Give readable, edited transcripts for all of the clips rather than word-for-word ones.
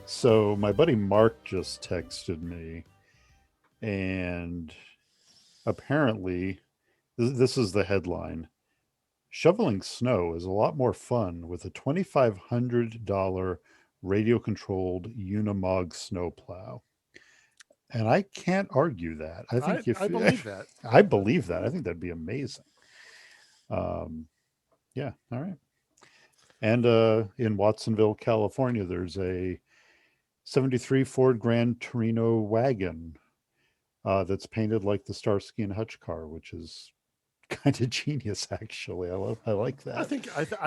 So my buddy Mark just texted me, and apparently, this is the headline: Shoveling snow is a lot more fun with a $2,500 radio-controlled Unimog snowplow. And I can't argue that. I I think if I believe that. I believe that, I think that'd be amazing. Um, yeah, all right. And in Watsonville, California, there's a 73 Ford Grand Torino wagon that's painted like the Starsky and Hutch car, which is kind of genius, actually. I like that. I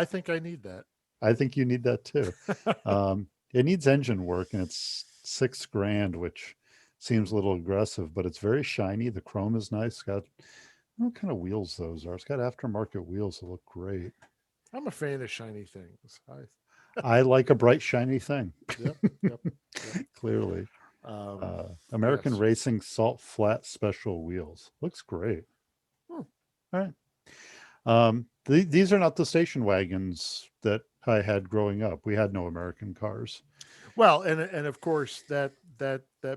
think I need that. I think you need that too. It needs engine work, and it's 6 grand, which seems a little aggressive, but it's very shiny. The chrome is nice. It's got, I don't know what kind of wheels those are. It's got aftermarket wheels that look great. I'm a fan of shiny things. I like a bright, shiny thing. Yep, yep, yep. Clearly. Um, American yes. Racing Salt Flat Special Wheels. Looks great. Hmm. All right. These are not the station wagons that I had growing up. We had no American cars. Well, and of course that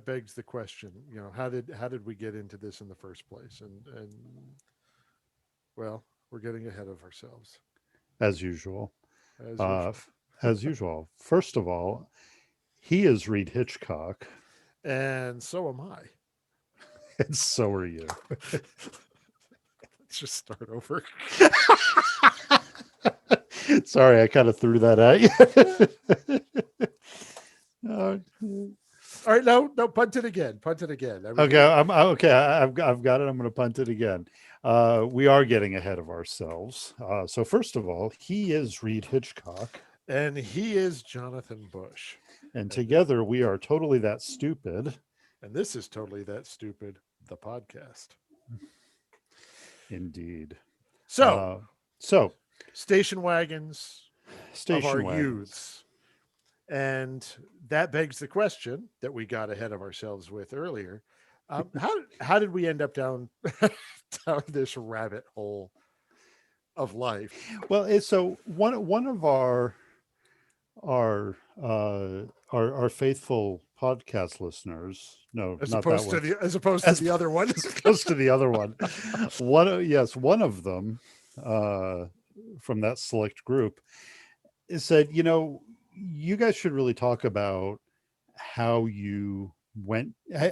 begs the question. How did we get into this in the first place? And well, we're getting ahead of ourselves As usual. as Uh, usual. as usual. First of all, he is Reed Hitchcock, And so am I. and so are you. Let's just start over. Sorry, I kind of threw that at you. Uh, All right, no, punt it again. Punt it again. Are we okay, good? okay. I've got it. I'm going to punt it again. We are getting ahead of ourselves. So first of all, he is Reed Hitchcock, And he is Jonathan Bush. and And together we are totally that stupid. and this is totally that stupid, the podcast. Indeed. So, Uh, so station wagons of our station wagons. youths. And that begs the question that we got ahead of ourselves with earlier. How did we end up down this rabbit hole of life? Well, so one of our our faithful podcast listeners. No, not that one. As opposed to As the other one. opposed to the other one. Yes, one of them uh, from that select group said, you guys should really talk about how you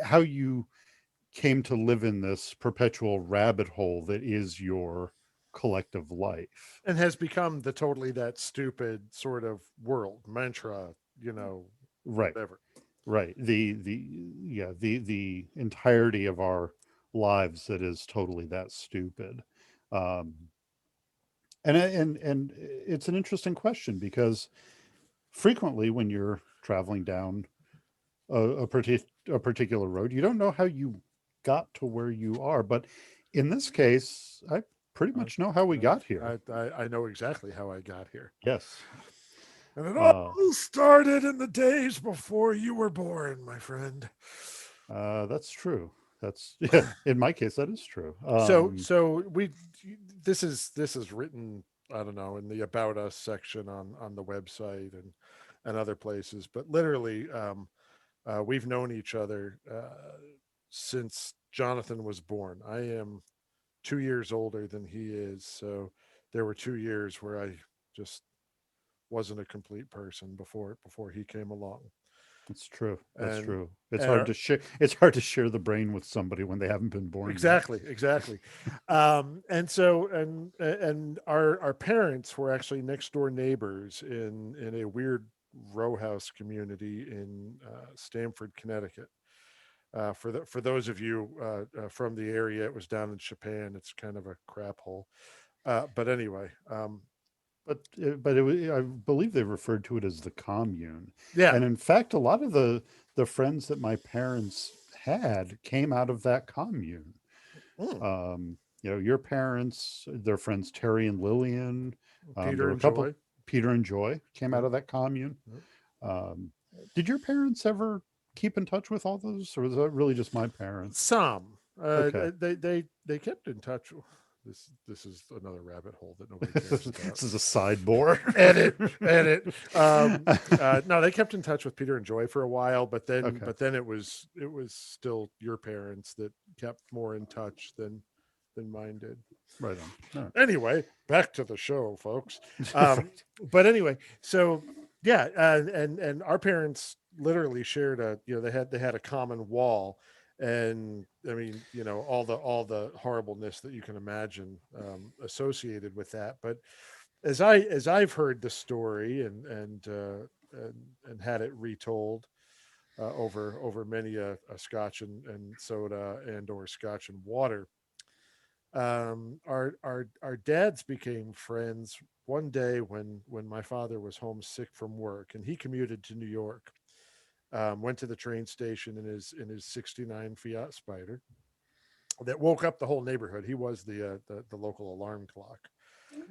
how you came to live in this perpetual rabbit hole that is your collective life. And has become the totally that stupid sort of world mantra, Right. whatever. Right. The entirety of our lives that is totally that stupid. Um, and it's an interesting question because frequently when you're traveling down a particular road, you don't know how you got to where you are. But in this case, I pretty I, much know how we got here. I know exactly how I got here. Yes. And it Uh, all started in the days before you were born, my friend. that's true. That's yeah. In my case, that is true. So we this is written, I don't know, in the about us section on the website and other places, but literally we've known each other since Jonathan was born. I am 2 years older than he is, so there were 2 years where I just wasn't a complete person before he came along. That's true. That's And true. It's and hard our, to share. It's hard to share the brain with somebody when they haven't been born yet. exactly. And our parents were actually next door neighbors in a weird row house community in Stamford, Connecticut. For those of you from the area, it was down in Japan. It's kind of a crap hole. But anyway, I believe they referred to it as the commune, yeah. and in fact, a lot of the friends that my parents had came out of that commune. Mm. Your parents, their friends Terry and Lillian, there Peter were a and couple. Joy. Peter and Joy came out Yep, of that commune. yep. Um, did your parents ever keep in touch with all those, or was that really just my parents? Some Okay. they kept in touch. this is another rabbit hole that nobody cares about. This is a sideboard. Edit, edit. No, they kept in touch with Peter and Joy for a while, Okay. but then it was still your parents that kept more in touch than mine did. Right on. All right. Anyway, back to the show, folks. Right. But anyway, so yeah, and our parents literally shared a, they had a common wall, and I mean, all the horribleness that you can imagine associated with that. But as I've heard the story and had it retold over many a scotch and soda and or scotch and water, our dads became friends one day when my father was homesick from work and he commuted to New York. Went to the train station in his '69 Fiat Spider that woke up the whole neighborhood. He was the local alarm clock,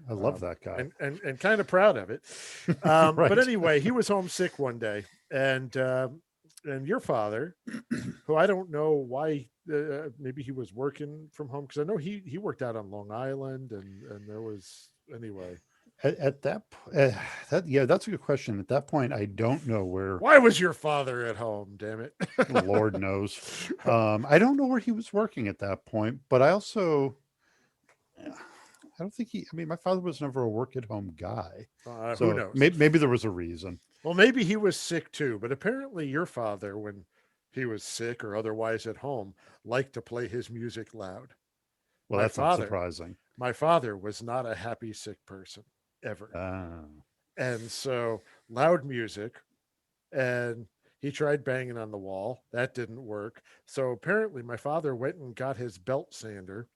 I love that guy. and kind of proud of it. But Right. anyway, he was homesick one day, and your father, who I don't know why, maybe he was working from home, because I know he worked out on Long Island, and there was, anyway. At that, yeah, that's a good question. At that point, I don't know where. Why was your father at home? Damn it! Lord knows. I don't know where he was working at that point, but I also, I don't think he. I mean, my father was never a work at home guy, Who so knows? maybe there was a reason. Well, maybe he was sick too, but apparently your father, when he was sick or otherwise at home, liked to play his music loud. Well, My that's not father, surprising. my father was not a happy sick person ever. Uh, And so loud music, and he tried banging on the wall. That didn't work. So apparently my father went and got his belt sander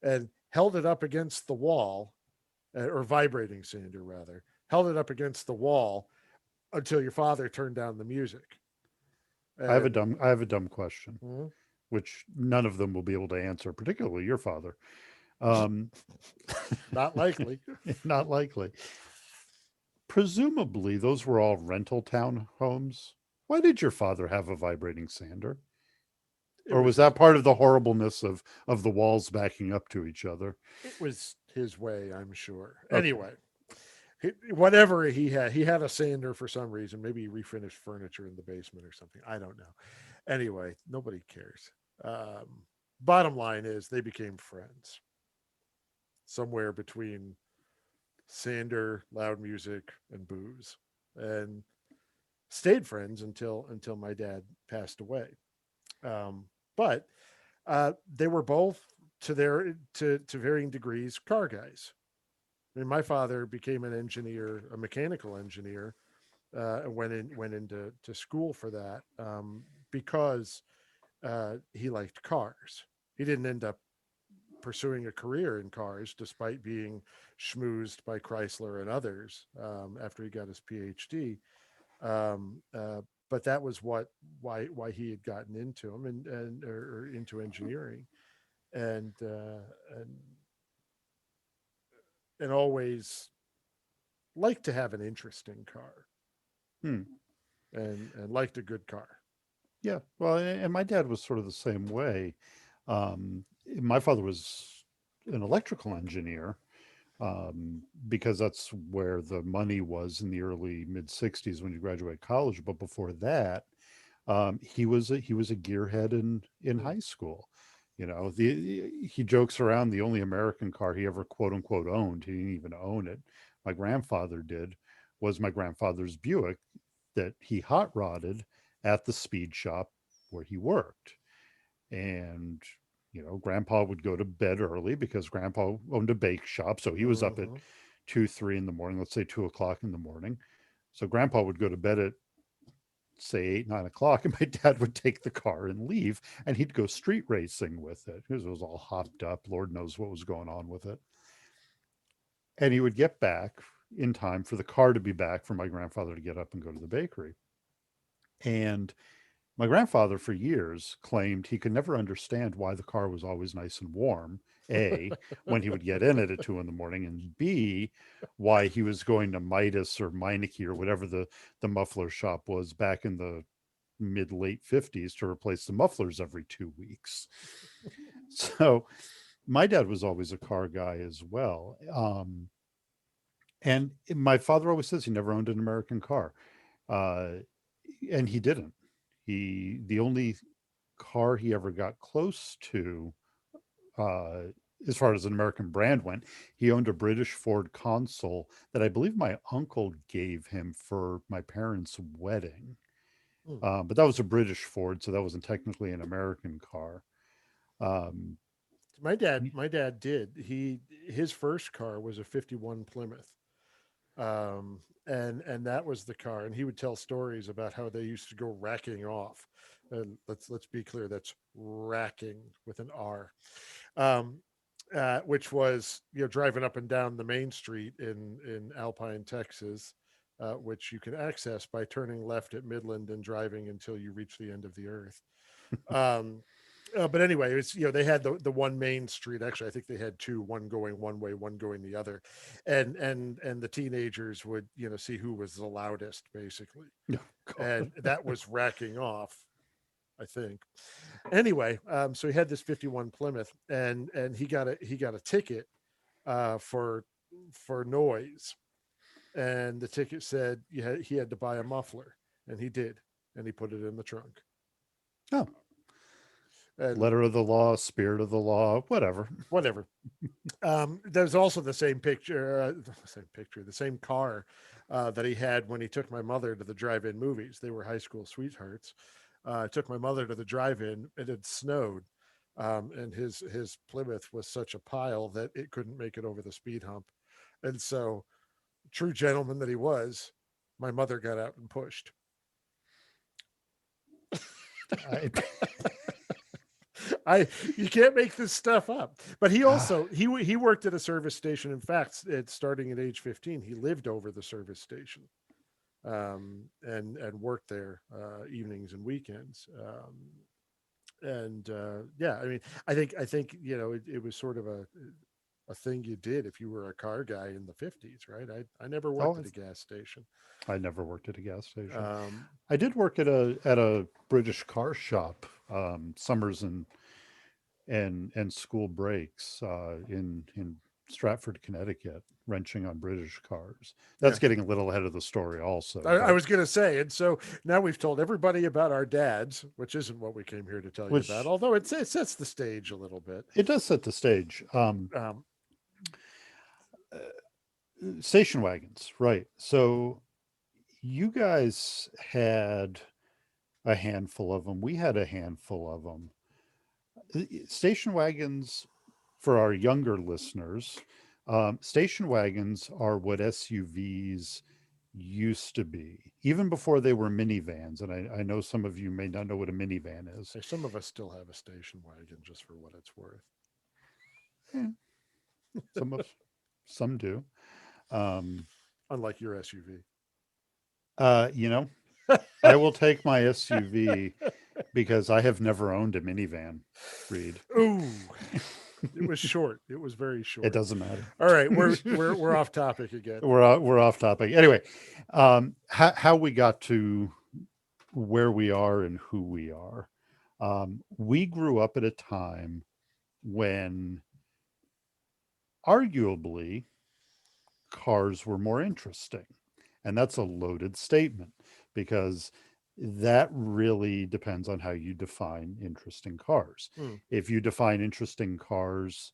and held it up against the wall, or vibrating sander rather, held it up against the wall until your father turned down the music. And I have a dumb question, mhm, which none of them will be able to answer, particularly your father. Um, not likely. not likely. Presumably, those were all rental town homes. Why did your father have a vibrating sander? It Or was was his that part of the horribleness of the walls backing up to each other? it was his way, I'm sure. Okay. Anyway, whatever he had a sander for some reason. Maybe he refinished furniture in the basement or something. I don't know. Anyway, nobody cares. Bottom line is they became friends somewhere between sander, loud music, and booze, and stayed friends until my dad passed away. But they were both, to varying degrees, car guys. I mean, my father became an engineer, a mechanical engineer, and went into school for that, because he liked cars. He didn't end up pursuing a career in cars, despite being schmoozed by Chrysler and others after he got his PhD. Um, uh, but that was why he had gotten into them, or into engineering, and and and always liked to have an interesting car, Hmm. and liked a good car. Yeah. Well, and my dad was sort of the same way. My father was an electrical engineer, because that's where the money was in the early mid '60s when he graduated college. But before that, he was a gearhead in Mm. high school. You know, he jokes around the only American car he ever quote unquote owned. He didn't even own it. My grandfather did. Was my grandfather's Buick that he hot rodded at the speed shop where he worked. And grandpa would go to bed early because grandpa owned a bake shop, so he was up at Mm-hmm. 2, 3 in the morning. Let's say 2 o'clock in the morning. So grandpa would go to bed at say 8, 9 o'clock, and my dad would take the car and leave, and he'd go street racing with it because it was all hopped up. Lord knows what was going on with it. And he would get back in time for the car to be back for my grandfather to get up and go to the bakery. And my grandfather, for years, claimed he could never understand why the car was always nice and warm. A, when he would get in it at 2 in the morning, and B, why he was going to Midas or Meineke or whatever the muffler shop was back in the mid late 50s to replace the mufflers every 2 weeks. So my dad was always a car guy as well. And my father always says he never owned an American car. Uh, and he didn't. The only car he ever got close to, uh, as far as an American brand went, he owned a British Ford Consul that I believe my uncle gave him for my parents' wedding. Hmm. But that was a British Ford, so that wasn't technically an American car. Um, My dad did. His first car was a 51 Plymouth. And that was the car, and he would tell stories about how they used to go racking off. And let's be clear, that's racking with an R. Um, which was, driving up and down the main street in Alpine, Texas, which you can access by turning left at Midland and driving until you reach the end of the earth. Um, but anyway, it's, they had the one main street. Actually, I think they had two, one going one way, one going the other, and the teenagers would, see who was the loudest, basically, oh, God. and that was racking off, I think. Anyway, so he had this 51 Plymouth, and he got a ticket, for noise, and the ticket said he had to buy a muffler, and he did, and he put it in the trunk, Oh, and letter of the law, spirit of the law, whatever. whatever. There's also the same car, that he had when he took my mother to the drive-in movies. They were high school sweethearts. I took my mother to the drive-in. It had snowed, and his Plymouth was such a pile that it couldn't make it over the speed hump. And so, true gentleman that he was, my mother got out and pushed. I, I You can't make this stuff up. But he also he worked at a service station. In fact, starting at age 15, he lived over the service station, and worked there, evenings and weekends. And Yeah, I mean, I think it was sort of a thing you did if you were a car guy in the 50s, right? I never worked oh, at a gas station. I never worked at a gas station. Um, I did work at a British car shop, summers and school breaks, in Stratford, Connecticut, wrenching on British cars. That's yeah, getting a little ahead of the story, also, I but was going to say, and so now we've told everybody about our dads, which isn't what we came here to tell you about, which although it sets the stage a little bit. it does set the stage. Um, Station wagons, right? So you guys had a handful of them. We had a handful of them. Station wagons, for our younger listeners, station wagons are what SUVs used to be, even before they were minivans. And I know some of you may not know what a minivan is. Hey, some of us still have a station wagon, just for what it's worth. Eh, some of some do. Um, Unlike your SUV. you know, I will take my SUV because I have never owned a minivan, Reed. Ooh, it was short. It was very It short. doesn't matter. All right, we're off topic again. We're off topic. Anyway, how we got to where we are and who we are. We grew up at a time when arguably cars were more interesting. And that's a loaded statement because that really depends on how you define interesting cars. Hmm. If you define interesting cars,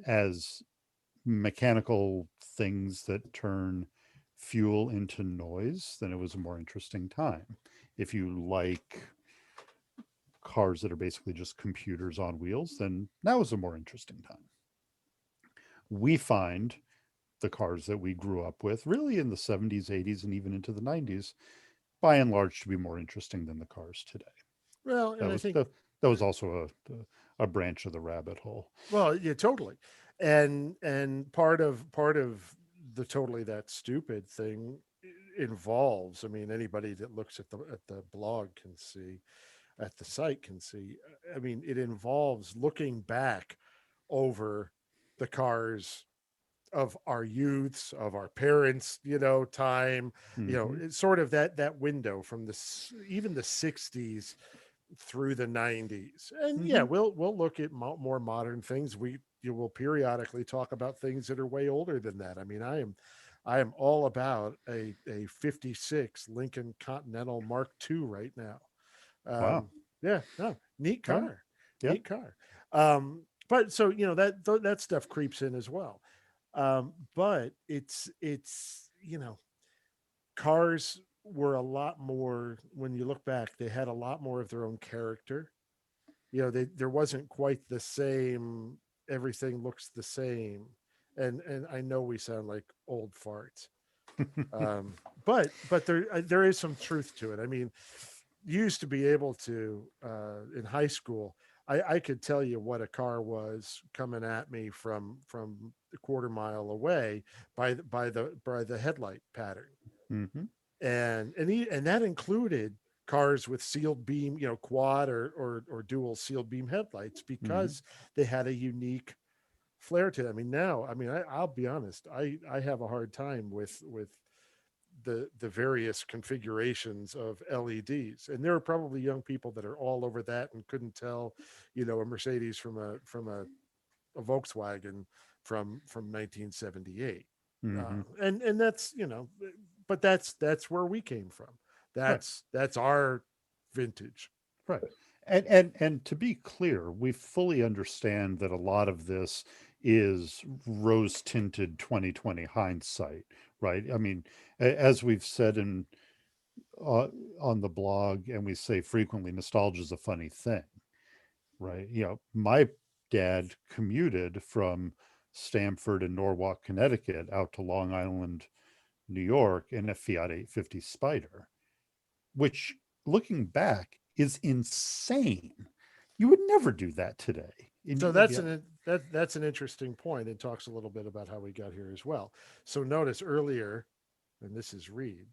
as mechanical things that turn fuel into noise, then it was a more interesting time. If you like cars that are basically just computers on wheels, then that was a more interesting time. We find the cars that we grew up with, really in the 70s, 80s, and even into the 90s, by and large, to be more interesting than the cars today. Well, and That I was think, that was also a branch of the rabbit hole. well, yeah, totally. And part of the totally that stupid thing involves. I mean, anybody that looks at the blog can see, at the site can see. I mean, it involves looking back over the cars of our youths, of our parents, time, Hmm. it's sort of that window from even the 60s, through the 90s. And yeah, Hmm. we'll look at more modern things. We you will periodically talk about things that are way older than that. I mean, I am all about a 56 Lincoln Continental Mark II right now. Wow. Yeah, no, neat All right. car, Yeah. neat car. But so that stuff creeps in as well. But it's cars were a lot more, when you look back, they had a lot more of their own character. There wasn't quite the same, everything looks the same. And I know we sound like old farts. um, but there is some truth to it. I mean, you used to be able to, in high school, I could tell you what a car was coming at me from a quarter mile away by the headlight pattern. Hmm. And that included cars with sealed beam, quad or dual sealed beam headlights, Hmm. because they had a unique flair to them. I mean, now, I mean, I'll be honest, I have a hard time with the various configurations of LEDs, and there are probably young people that are all over that and couldn't tell, a Mercedes from a Volkswagen from 1978. Hmm. And that's, but that's where we came from. Right. That's our vintage. Right. And to be clear, we fully understand that a lot of this is rose tinted 2020 hindsight, right? I mean, as we've said in uh, on the blog, and we say frequently, nostalgia is a funny thing, right? My dad commuted from Stamford and Norwalk, Connecticut, out to Long Island, New York, in a Fiat 850 Spider, which, looking back, is insane. You would never do that today. So Yeah. that's an interesting point. It talks a little bit about how we got here as well. So notice earlier, and this is Reed,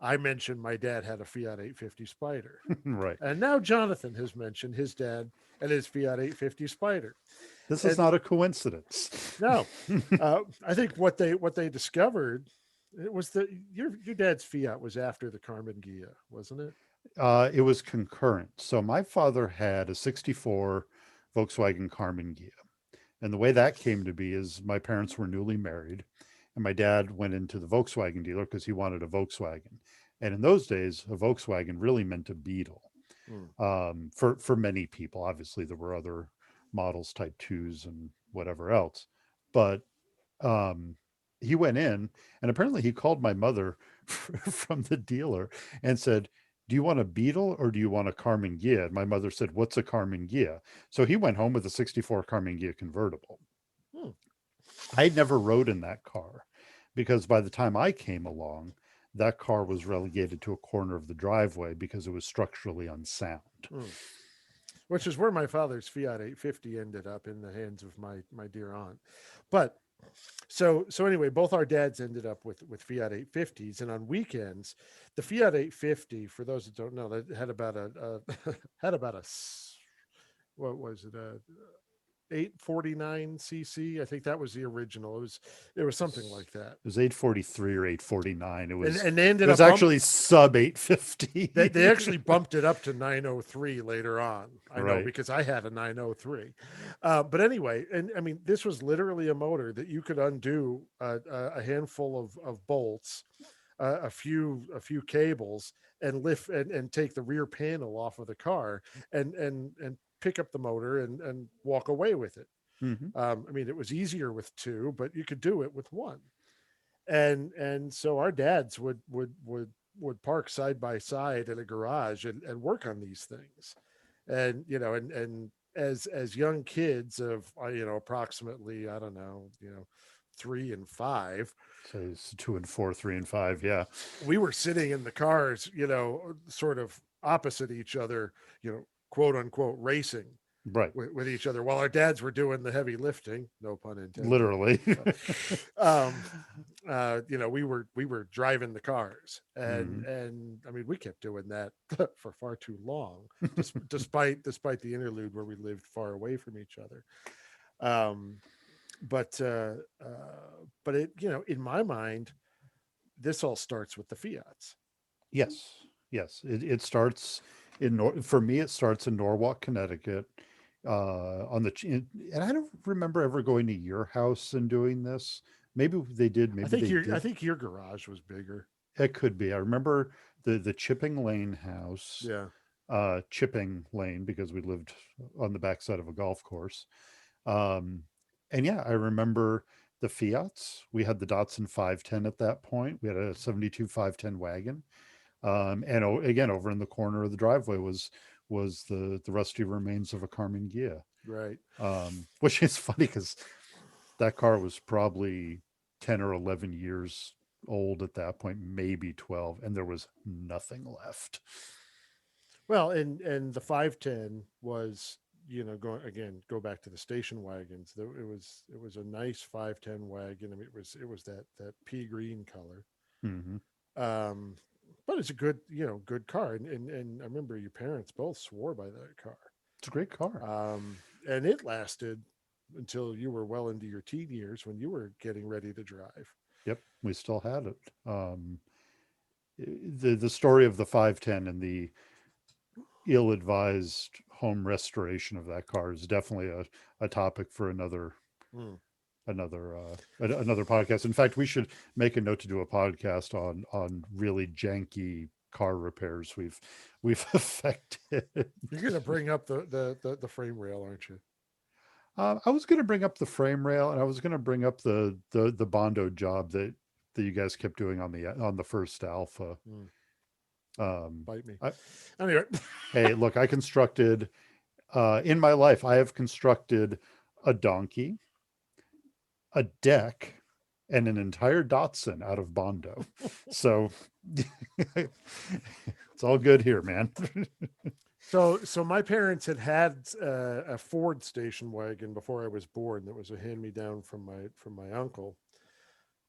I mentioned my dad had a Fiat 850 Spider. Right. And now Jonathan has mentioned his dad and his Fiat 850 Spider. This is And not a coincidence. no, I think what they discovered, it was that your dad's Fiat was after the Carmen Ghia, wasn't it? It was concurrent. So my father had a 64 Volkswagen Carmen Ghia. And the way that came to be is my parents were newly married, and my dad went into the Volkswagen dealer because he wanted a Volkswagen. And in those days, a Volkswagen really meant a Beetle. Hmm. For many people, obviously there were other models, Type Twos and whatever else, but um, he went in, and apparently he called my mother from the dealer and said, "Do you want a Beetle or do you want a Carmen Ghia?" And my mother said, "What's a Carmen Ghia?" So he went home with a 64 Carmen Ghia convertible. Hmm. I never rode in that car because by the time I came along, that car was relegated to a corner of the driveway because it was structurally unsound. Hmm. Which is where my father's Fiat 850 ended up, in the hands of my dear aunt. But so anyway, both our dads ended up with Fiat 850s, and on weekends, the Fiat 850, for those that don't know, that had about had about what was it, 849 cc. I think that was the original. It was something like that. It was 843 or 849. It And was and they it ended was up bump actually sub they 850. actually bumped it up to 903 later on. I know, Right. because I had a 903. But anyway, and I mean, this was literally a motor that you could undo a handful of bolts, a few cables, and lift and take the rear panel off of the car, and pick up the motor and walk away with it. Hmm. I mean, it was easier with two, but you could do it with one. And so our dads would park side by side in a garage and work on these things. And and as young kids of, approximately, I don't know, 3 and 5, So it's 2 and 4, 3 and 5. Yeah. we were sitting in the cars, sort of opposite each other, quote unquote racing Right. with each other, while our dads were doing the heavy lifting, no pun intended. Literally. um we were driving the cars, and Hmm. I mean, we kept doing that for far too long, despite the interlude where we lived far away from each other. um but it, in my mind, this all starts with the Fiats. Yes. Yes. It starts For me, it starts in Norwalk, Connecticut. And I don't remember ever going to your house and doing this. Maybe they did. Maybe they I did. think your garage was bigger. It could be. I remember the Chipping Lane house, Yeah. Chipping Lane, because we lived on the backside of a golf course. Um, and yeah, I remember the Fiats. We had the Datsun 510 at that point. We had a 72 510 wagon. And again, over in the corner of the driveway was the rusty remains of a Carmen Ghia, Right. which is funny because that car was probably 10 or 11 years old at that point, maybe 12, and there was nothing left. Well, and the 510 was, going again, go back to the station wagons. It was a nice 510 wagon. I mean, it was that pea green color. Hmm. Um, but it's a good, good car. And I remember your parents both swore by that car. It's a great car. And it lasted until you were well into your teen years when you were getting ready to drive. Yep, we still had it. The story of the 510 and the ill-advised home restoration of that car is definitely a topic for Hmm. another podcast. In fact, we should make a note to do a podcast on really janky car repairs we've affected. You're going to bring up the frame rail, aren't you? I was going to bring up the frame rail, and I was going to bring up the Bondo job that you guys kept doing on the first Alpha. Hmm. Um, Bite me. I, Anyway. hey, look, I constructed in my life. I have constructed a donkey, a deck, and an entire Datsun out of Bondo. So it's all good here, man. So my parents had a Ford station wagon before I was born. That was a hand me down from my uncle.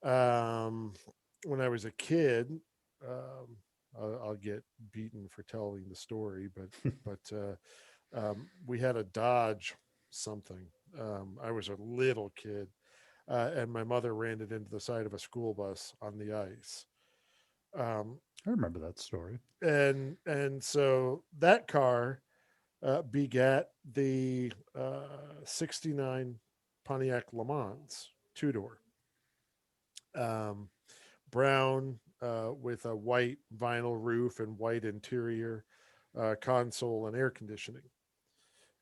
Um, when I was a kid, I'll get beaten for telling the story, but we had a Dodge something. I was a little kid, and my mother ran it into the side of a school bus on the ice. Um, I remember that story. and so that car begat the 69 Pontiac Le Mans two door, um, brown with a white vinyl roof and white interior, console and air conditioning.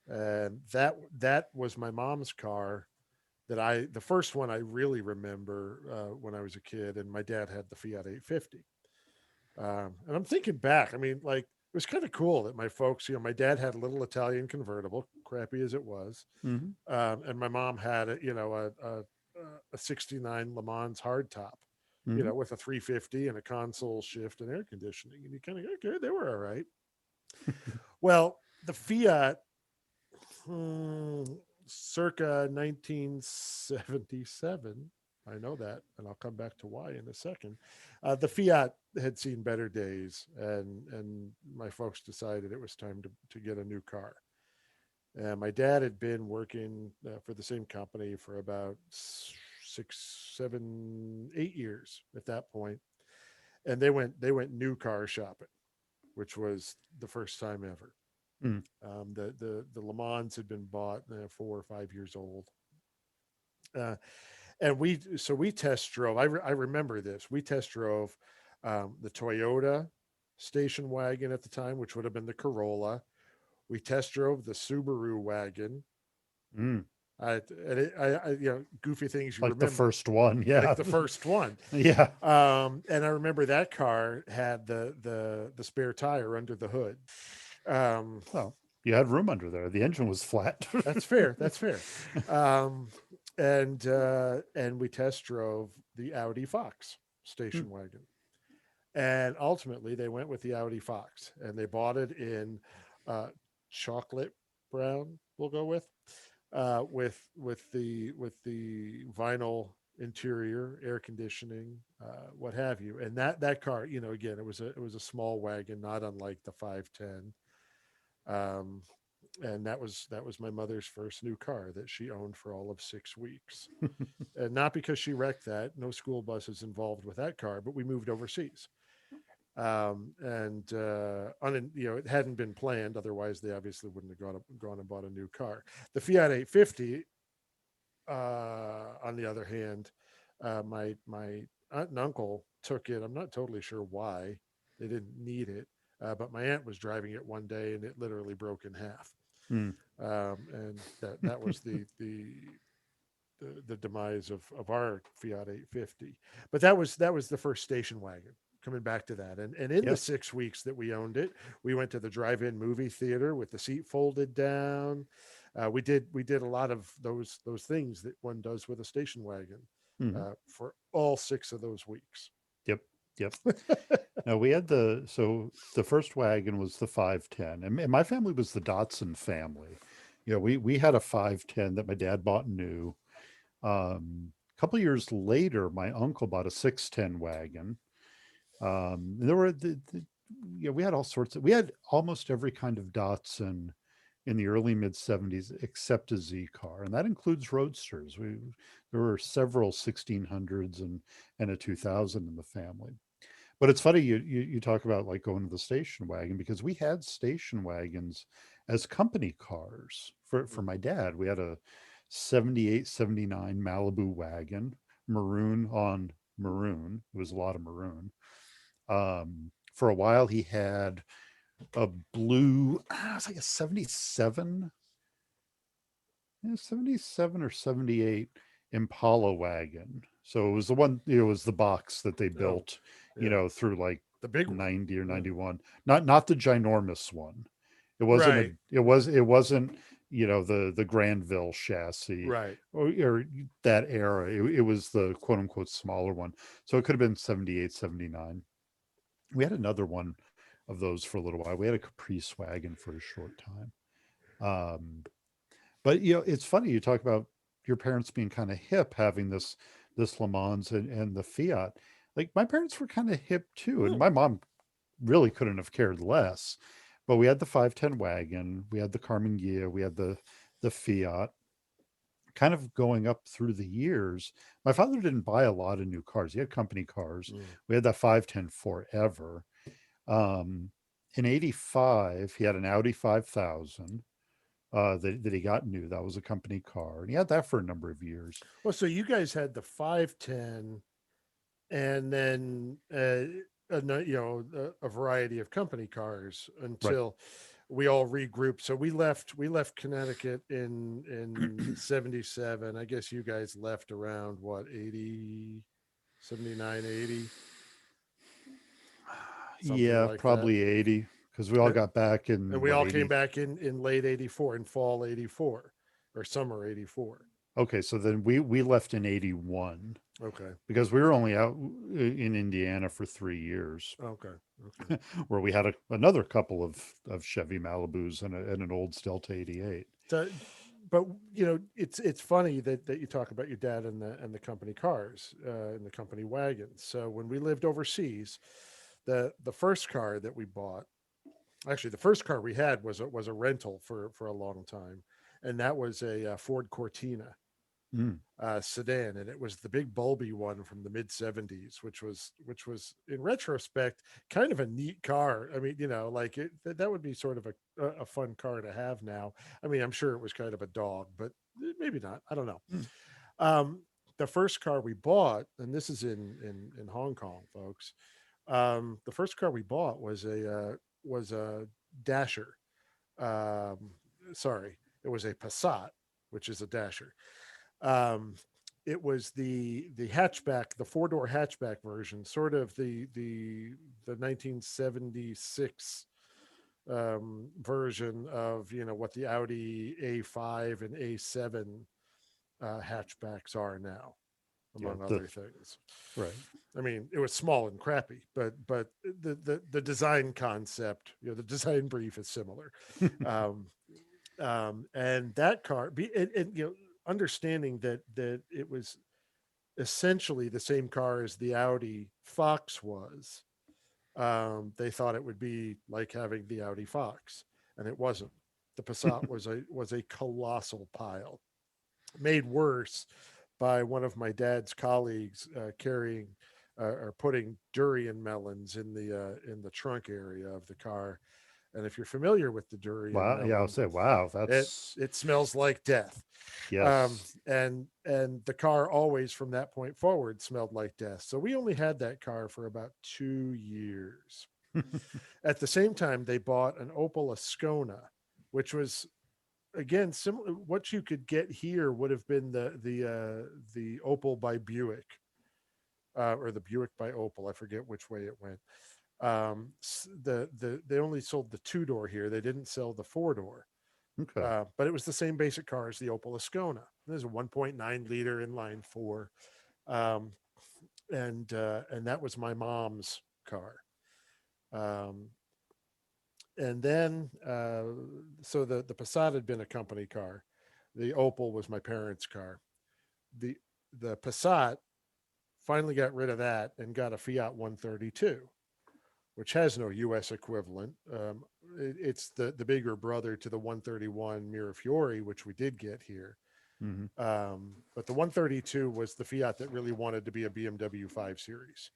And that was my mom's car. The first one I really remember when I was a kid, and my dad had the Fiat 850. And I'm thinking back, I mean, like, it was kind of cool that my folks, my dad had a little Italian convertible, crappy as it was, Hmm. and my mom had a '69 Le Mans hardtop, Hmm. with a 350 and a console shift and air conditioning, and you kind of okay, they were all right. Well, the Fiat, hmm, circa 1977. I know that, and I'll come back to why in a second. The Fiat had seen better days, and my folks decided it was time to get a new car. And my dad had been working for the same company for about 6, 7, 8 years at that point, and they went new car shopping, which was the first time ever. Mm. The Le Mans had been bought 4 or 5 years old, uh, and we test drove. I remember this. We test drove the Toyota station wagon at the time, which would have been the Corolla. We test drove the Subaru wagon. Mm. Goofy things you Like the remember, first one, like yeah. the first one. Yeah. And I remember that car had the spare tire under the hood. Um, Well, you had room under there. The engine was flat. that's fair. That's fair. Um, and we test drove the Audi Fox Mm. station wagon, and ultimately they went with the Audi Fox, and they bought it in uh, chocolate brown. We'll go with the vinyl interior, air conditioning, what have you. And that car, again, it was a small wagon, not unlike the 510. Um, and that was my mother's first new car that she owned for all of 6 weeks. And not because she wrecked that, no school buses involved with that car, but we moved overseas. and it hadn't been planned. Otherwise, they obviously wouldn't have gone and bought a new car. The Fiat 850, on the other hand, my aunt and uncle took it. I'm not totally sure why they didn't need it, but my aunt was driving it one day and it literally broke in half. Hmm. And that was the demise of our Fiat 850. But that was the first station wagon. Coming back to that, and in the Yeah. 6 weeks that we owned it, we went to the drive-in movie theater with the seat folded down. We did a lot of those things that one does with a station wagon Hmm. for all 6 of those weeks. Yep. Yep. Now we had the first wagon was the 510, and my family was the Dotson family. We had a 510 that my dad bought new. A couple years later, my uncle bought a 610 wagon. And there were we had all sorts of we had almost every kind of Datsun in the early mid 70s except a Z car, and that includes roadsters. There were several 1600s and a 2000 in the family. But it's funny you talk about like going to the station wagon, because we had station wagons as company cars for my dad. We had a 78 79 Malibu wagon, maroon on maroon. It was a lot of maroon. For a while, he had a blue, it was like a 77, yeah, 77 or 78 Impala wagon. So it was the one, it was the box that they Oh, built, yeah, through like the big one. 90 or Yeah. 91. Not the ginormous one. Right, It wasn't, the Granville chassis, right. or that era. It was the quote unquote smaller one. So it could have been 78, 79. We had another one of those for a little while. We had a Caprice wagon for a short time. Um, but it's funny you talk about your parents being kind of hip, having this Le Mans and the Fiat. Like my parents were kind of hip too, and Hmm. my mom really couldn't have cared less. But we had the 510 wagon, we had the Carmen Ghia, we had the Fiat. Kind of going up through the years, my father didn't buy a lot of new cars. He had company cars. Mm. We had that 510 forever. um, in '85, he had an Audi 5000 that he got new. That was a company car, and he had that for a number of years. Well, so you guys had the 510, and then a variety of company cars Right. until we all regrouped. So we left Connecticut in 77. I guess you guys left around what, 80, 79, 80, something Yeah, like that. probably 80, because we all And, got back and in we what, all came 80. back in late 84, in fall 84, or summer 84. Okay, so then we left in 81, Okay. because we were only out in Indiana for 3 years, Okay. Okay. where we had another couple of Chevy Malibus and an old Delta 88. So, but it's funny that you talk about your dad and the company cars, and the company wagons. So when we lived overseas, the first car that we bought, actually the first car we had was a rental for a long time, and that was a Ford Cortina Mm. sedan, and it was the big bulby one from the mid 70s, which was in retrospect kind of a neat car. I mean, like that would be sort of a fun car to have now. I mean, I'm sure it was kind of a dog, but maybe not. I don't know. Mm. Um, the first car we bought, and this is in Hong Kong, folks. The first car we bought was a Dasher. Um, Sorry, it was a Passat, which is a Dasher. um, it was the hatchback, the four-door hatchback version, sort of the 1976 version of what the Audi A5 and A7 hatchbacks are now, Yeah, among other things. right. I mean, it was small and crappy, but the design concept, the design brief is similar. Um, and that car, and understanding that it was essentially the same car as the Audi Fox was. They thought it would be like having the Audi Fox, and it wasn't. The Passat was a colossal pile, made worse by one of my dad's colleagues carrying are putting durian melons in the trunk area of the car. And if you're familiar with the durian Wow. Yeah, I'll melon, say, wow, it that's it smells like death. yes. And the car always from that point forward smelled like death. So we only had that car for about 2 years. At the same time, they bought an Opel Ascona, which was again similar. What you could get here would have been the Opel by Buick, or the Buick by Opel. I forget which way it went. They only sold the two door here. They didn't sell the four door. Okay. But it was the same basic car as the Opel Ascona. There's a 1.9 liter inline four, um, and that was my mom's car. Um, and then so the Passat had been a company car. The Opel was my parents' car. The the Passat finally got rid of that and got a Fiat 132, which has no U.S. equivalent. It's the bigger brother to the 131 Mirafiori, which we did get here. Hmm. But the 132 was the Fiat that really wanted to be a BMW 5 Series.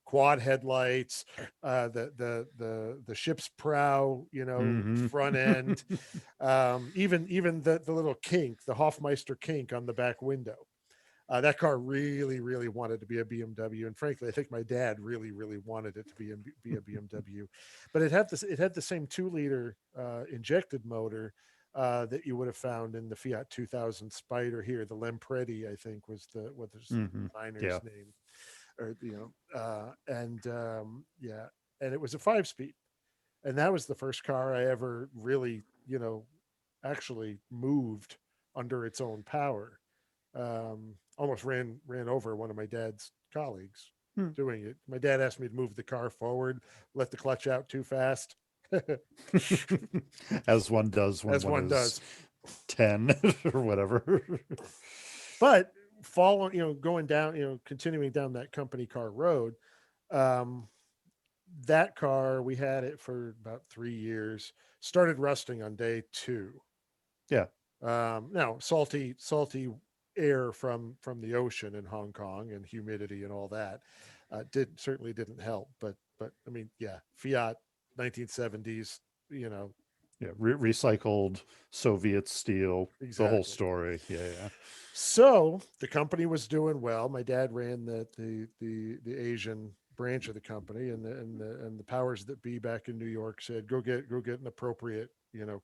Quad headlights, the ship's prow, Hmm. front end, even the little kink, the Hofmeister kink on the back window. That car really, really wanted to be a BMW, and frankly, I think my dad really, really wanted it to be a BMW. But it had the same 2 liter injected motor that you would have found in the Fiat 2000 Spider here. The Lampredi, I think, was what the Hmm. designer's Yeah. name, or and yeah, and it was a 5 speed, and that was the first car I ever really, actually moved under its own power. Almost ran over one of my dad's colleagues Hmm. doing it. My dad asked me to move the car forward, let the clutch out too fast, As one does when as one one is does. 10 or whatever. But following, going down, continuing down that company car road, um, that car we had it for about 3 years. Started rusting on day two. Yeah. Now salty air from the ocean in Hong Kong and humidity and all that did certainly didn't help. But I mean, yeah, Fiat 1970s, you know, Yeah. Recycled Soviet steel, the whole exactly. story. Yeah. Yeah. So the company was doing well. My dad ran the Asian branch of the company, and the powers that be back in New York said, go get an appropriate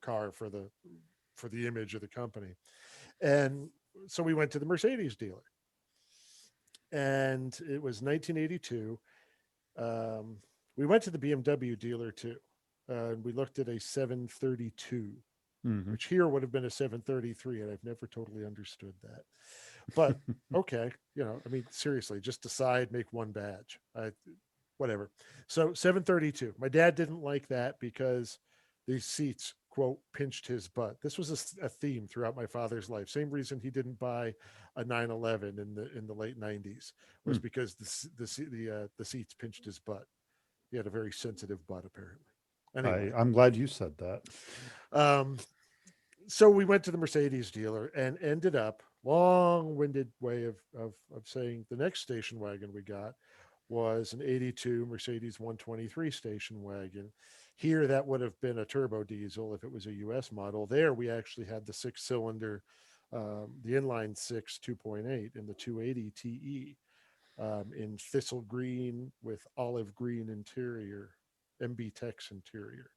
car for the image of the company. And so we went to the Mercedes dealer, and it was 1982. Um, we went to the BMW dealer too. And we looked at a 732, Hmm. which here would have been a 733, and I've never totally understood that. But okay, I mean, seriously, just decide, make one badge. Whatever. So 732. My dad didn't like that because these seats, quote, pinched his butt. This was a theme throughout my father's life. Same reason he didn't buy a 911 in the late 90s was because the seats pinched his butt. He had a very sensitive butt apparently. Anyway, I'm glad you said that. um, so we went to the Mercedes dealer and ended up long-winded way of saying the next station wagon we got was an 82 Mercedes 123 station wagon. Here, that would have been a turbo diesel if it was a US model. There, we actually had the six-cylinder, the inline six 2.8 in the 280 TE, in thistle green with olive green interior, MB Tex interior.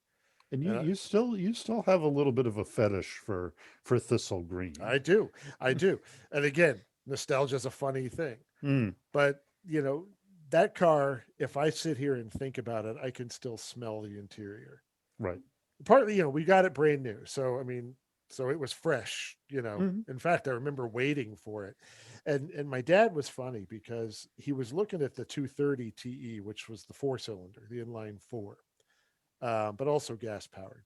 And you And you still have a little bit of a fetish for thistle green. I do, I do. And again, nostalgia is a funny thing, Mm, but that car, if I sit here and think about it, I can still smell the interior. right. Partly, we got it brand new. So, I mean, so it was fresh. Hmm. In fact, I remember waiting for it. And my dad was funny because he was looking at the 230 TE, which was the four-cylinder, the inline four, but also gas powered.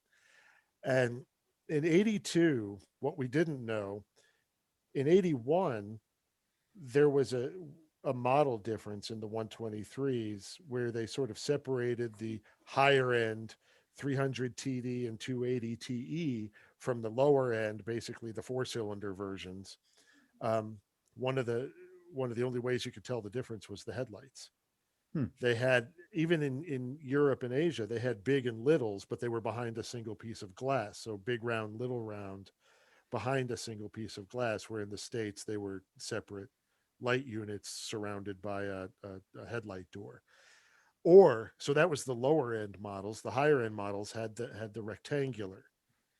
And in 82, what we didn't know, in 81, there was a model difference in the 123s where they sort of separated the higher end 300 TD and 280 TE from the lower end, basically the four-cylinder versions. Um, one of the one of the only ways you could tell the difference was the headlights. Hmm. They had, even in Europe and Asia, they had big and littles, but they were behind a single piece of glass. So big round, little round, behind a single piece of glass. Where in the States they were separate light units surrounded by a headlight door. Or so that was the lower end models. The higher end models had the rectangular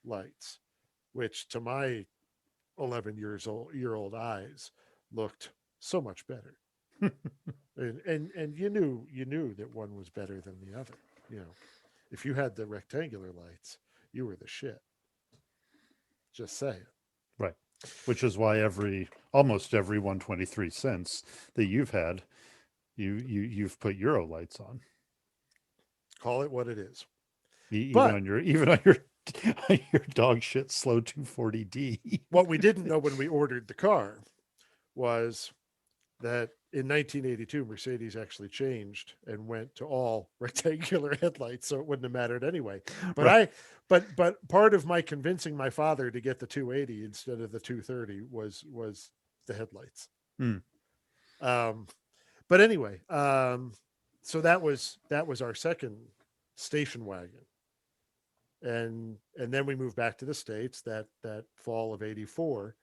lights, which to my 11 year old eyes looked so much better. And you knew that one was better than the other. You know, if you had the rectangular lights, you were the shit. Just saying. Right. Which is why almost every 123 cents that you've had, you've put Euro lights on, Call it what it is. even But on your on your dog shit slow 240D. what we didn't know when we ordered the car was that in 1982, Mercedes actually changed and went to all rectangular headlights, so it wouldn't have mattered anyway. But Right. I, but part of my convincing my father to get the 280 instead of the 230 was the headlights. Hmm. Um, but anyway, so that was our second station wagon, and then we moved back to the States that fall of '84,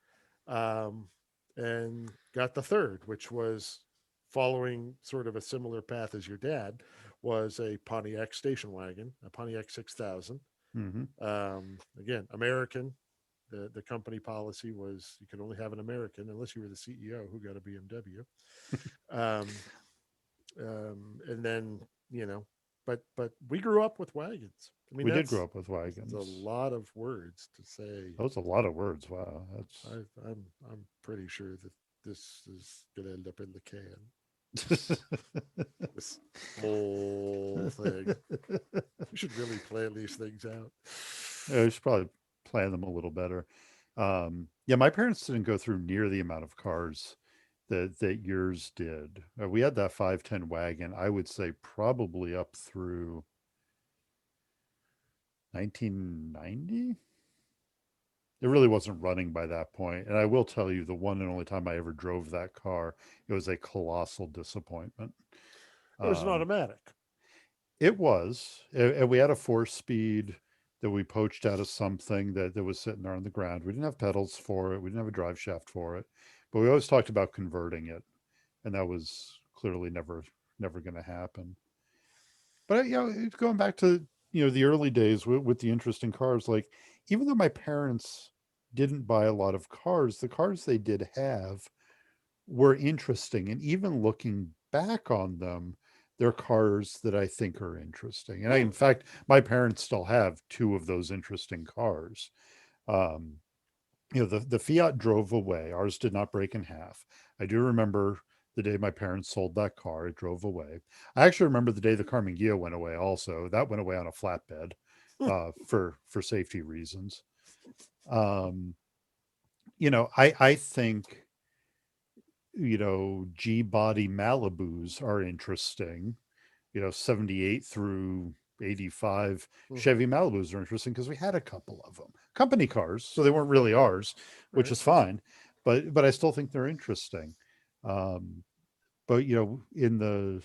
um, and got the third, which was following sort of a similar path as your dad, was a Pontiac station wagon, a Pontiac 6000. Mm-hmm. Again, American. The company policy was you could only have an American unless you were the CEO who got a BMW. Um, and then but we grew up with wagons. I mean, We did that's grow up with a wagons. lot of words to say. That was a lot of words. Wow. That's I'm pretty sure that this is gonna end up in the can. This whole thing. We should really plan these things out. Yeah, we should probably plan them a little better. Yeah, my parents didn't go through near the amount of cars that yours did. We had that 510 wagon. I would say probably up through 1990. It really wasn't running by that point. And I will tell you, the one and only time I ever drove that car, it was a colossal disappointment. It was an Um, automatic. It was, and we had a four-speed that we poached out of something that was sitting there on the ground. We didn't have pedals for it. We didn't have a drive shaft for it, but we always talked about converting it, and that was clearly never going to happen. But it's going back to the early days with the interesting cars. Like even though my parents didn't buy a lot of cars, the cars they did have were interesting. And even looking back on them, they're cars that I think are interesting. And in Hmm. fact, my parents still have two of those interesting cars. Um, the Fiat drove away. Ours did not break in half. I do remember the day my parents sold that car. It drove away. I actually remember the day the Carminguia went away. Also, that went away on a flatbed for safety reasons. Um, I think G body Malibus are interesting. 78 through 85 Hmm. Chevy Malibus are interesting because we had a couple of them. Company cars, so they weren't really ours, which Right. is fine. But I still think they're interesting. Um, but in the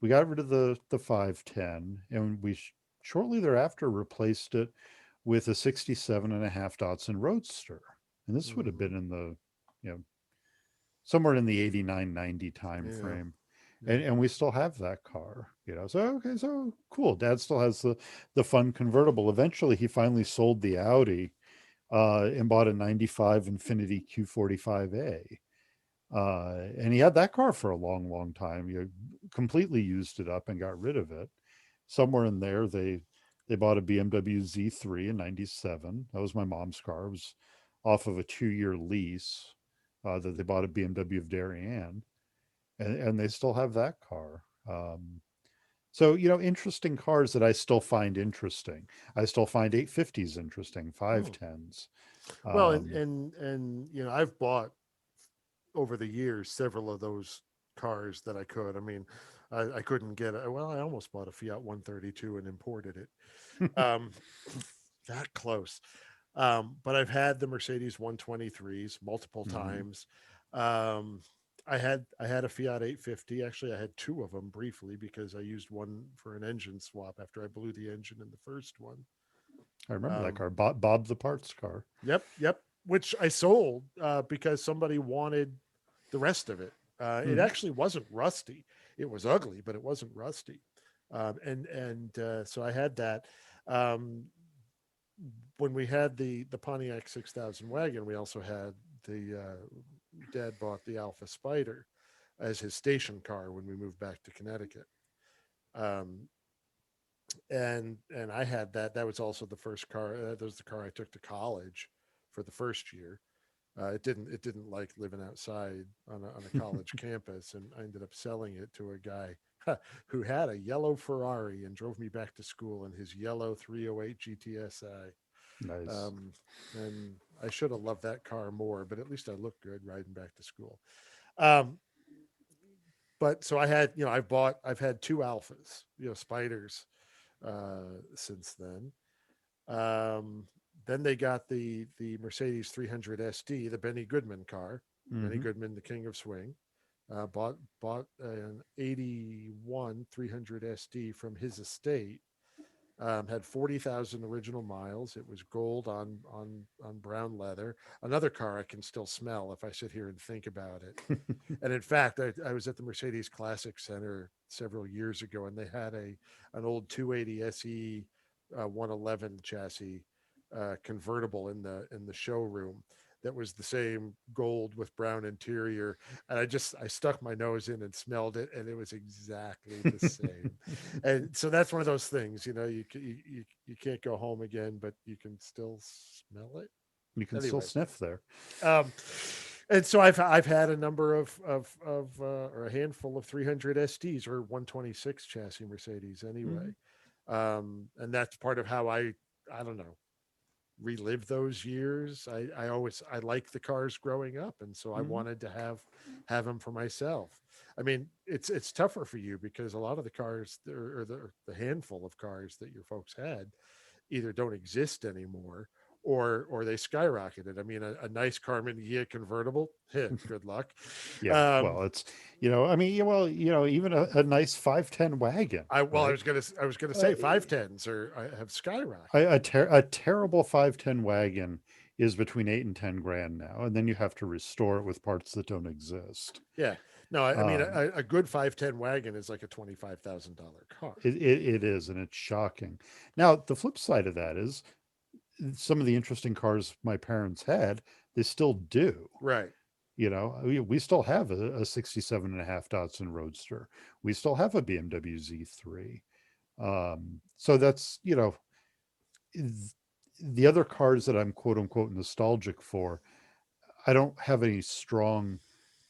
we got rid of the 510 and shortly thereafter replaced it with a 67 and a half Datsun Roadster. And this would have Hmm. been in the you know somewhere in the 89-90 time Yeah. frame, Yeah. and we still have that car. So okay, so cool, dad still has the fun convertible. Eventually he finally sold the Audi and bought a 95 Infinity Q45A, and he had that car for a long time. You completely used it up and got rid of it. Somewhere in there they bought a BMW Z3 in 97. That was my mom's car. It was off of a 2-year lease that they bought a BMW of Darien, and they still have that car. So interesting cars that I still find interesting. I still find 850s interesting, Hmm. 510s. Well, and Um, and and I've bought over the years several of those cars that I could. I mean, I couldn't get it. Well, I almost bought a Fiat 132 and imported it. Um, that close. But I've had the Mercedes 123s multiple mhm. times. Um, I had a Fiat 850. Actually, I had two of them briefly because I used one for an engine swap after I blew the engine in the first one. I remember that Um, car, Bob the parts car. yep, yep. Which I sold because somebody wanted the rest of it. It Hmm. actually wasn't rusty. It was ugly, but it wasn't rusty. So I had that. Um, when we had the Pontiac 6000 wagon, we also had the dad bought the Alpha Spider as his station car when we moved back to Connecticut. Um, and I had that. That was also the first car. That was the car I took to college for the first year. It didn't like living outside on a college campus, and I ended up selling it to a guy who had a yellow Ferrari and drove me back to school in his yellow 308 GTSI. Nice. And I should have loved that car more, but at least I looked good riding back to school. Um, but so I had, I've had two Alphas, Spiders, since then. Um, then they got the Mercedes 300 SD, the Benny Goodman car. Benny Hmm. Goodman, the king of swing, bought an 81 300 SD from his estate. Had 40,000 original miles. It was gold on brown leather. Another car I can still smell if I sit here and think about it. And in fact, I was at the Mercedes Classic Center several years ago, and they had an old 280 SE 111 chassis convertible in the showroom that was the same gold with brown interior. And I stuck my nose in and smelled it, and it was exactly the same. And so that's one of those things, you can't go home again, but you can still smell it. You can still Anyway, sniff there. um, and so I've had a number of or a handful of 300 SDs or 126 chassis Mercedes Hmm. anyway, and that's part of how I don't know, relive those years. I like the cars growing up, and so I Hmm. wanted to have them for myself. I mean, it's tougher for you because a lot of the cars or the handful of cars that your folks had either don't exist anymore or they skyrocketed. I mean, a nice Carmen Ghia convertible, good luck. Yeah. Um, Well, it's, I mean, well, even a nice 510 wagon, I right? was gonna Uh, say 510s are have skyrocketed. a terrible 510 wagon is between 8 and 10 grand now, and then you have to restore it with parts that don't exist. Yeah, no, I mean Um, a good 510 wagon is like a $25,000 car. it is, and it's shocking. Now, the flip side of that is some of the interesting cars my parents had, they still do. Right. We still have a 67 and a half Datsun Roadster. We still have a BMW Z3. So that's, the other cars that I'm quote unquote nostalgic for, I don't have any strong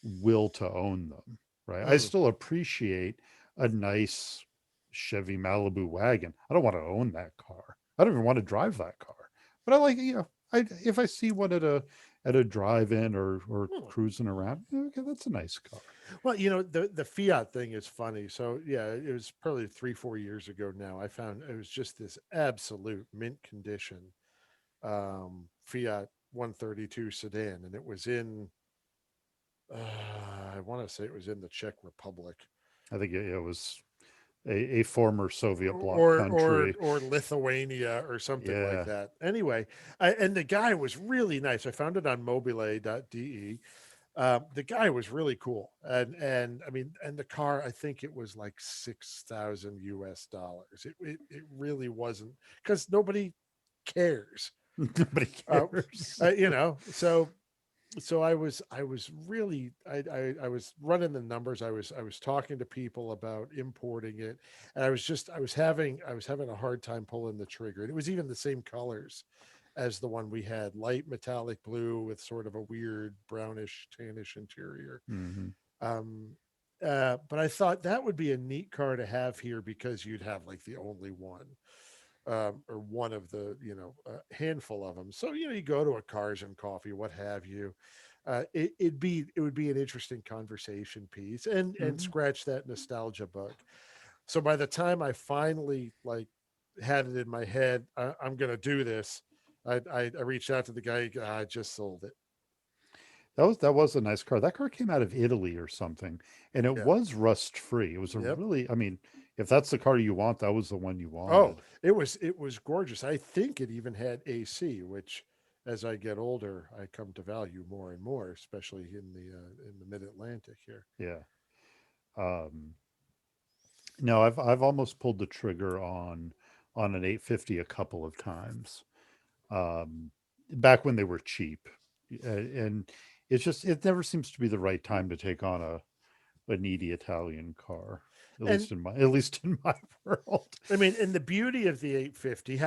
will to own them, right? I Mm. still appreciate a nice Chevy Malibu wagon. I don't want to own that car. I don't even want to drive that car. But I like, if I see one at a drive-in or Hmm. cruising around, okay, that's a nice car. Well, the Fiat thing is funny. So yeah, it was probably 3 4 years ago now. I found it was just this absolute mint condition Fiat 132 sedan, and it was in I want to say it was in the Czech Republic I think it was a former Soviet bloc or country. Lithuania or something like Yeah. that. Anyway, and the guy was really nice. I found it on mobile.de. The guy was really cool, and I mean, and the car, I think it was like 6,000 US dollars. It really wasn't because nobody cares. Nobody Uh, cares. so I was really I was running the numbers. I was talking to people about importing it, and I was having a hard time pulling the trigger. And it was even the same colors as the one we had, light metallic blue with sort of a weird brownish tannish interior. Hmm. Um, but I thought that would be a neat car to have here because you'd have like the only one, or one of the a handful of them. So you go to a Cars and Coffee, what have you. It would be an interesting conversation piece and Hmm. scratch that nostalgia bug. So by the time I finally like had it in my head, I'm going to do this. I reached out to the guy. I just sold it. That was a nice car. That car came out of Italy or something, and it Yeah. was rust free. It was a Yep. really, I mean, if that's the car you want, that was the one you Oh, wanted. it was gorgeous. I think it even had AC, which as I get older, I come to value more and more, especially in the mid Atlantic here. Yeah. Um, no, I've almost pulled the trigger on an 850 a couple of times. Um, Back when they were cheap, and it never seems to be the right time to take on a needy Italian car. And At least in my world. I mean, and the beauty of the 850,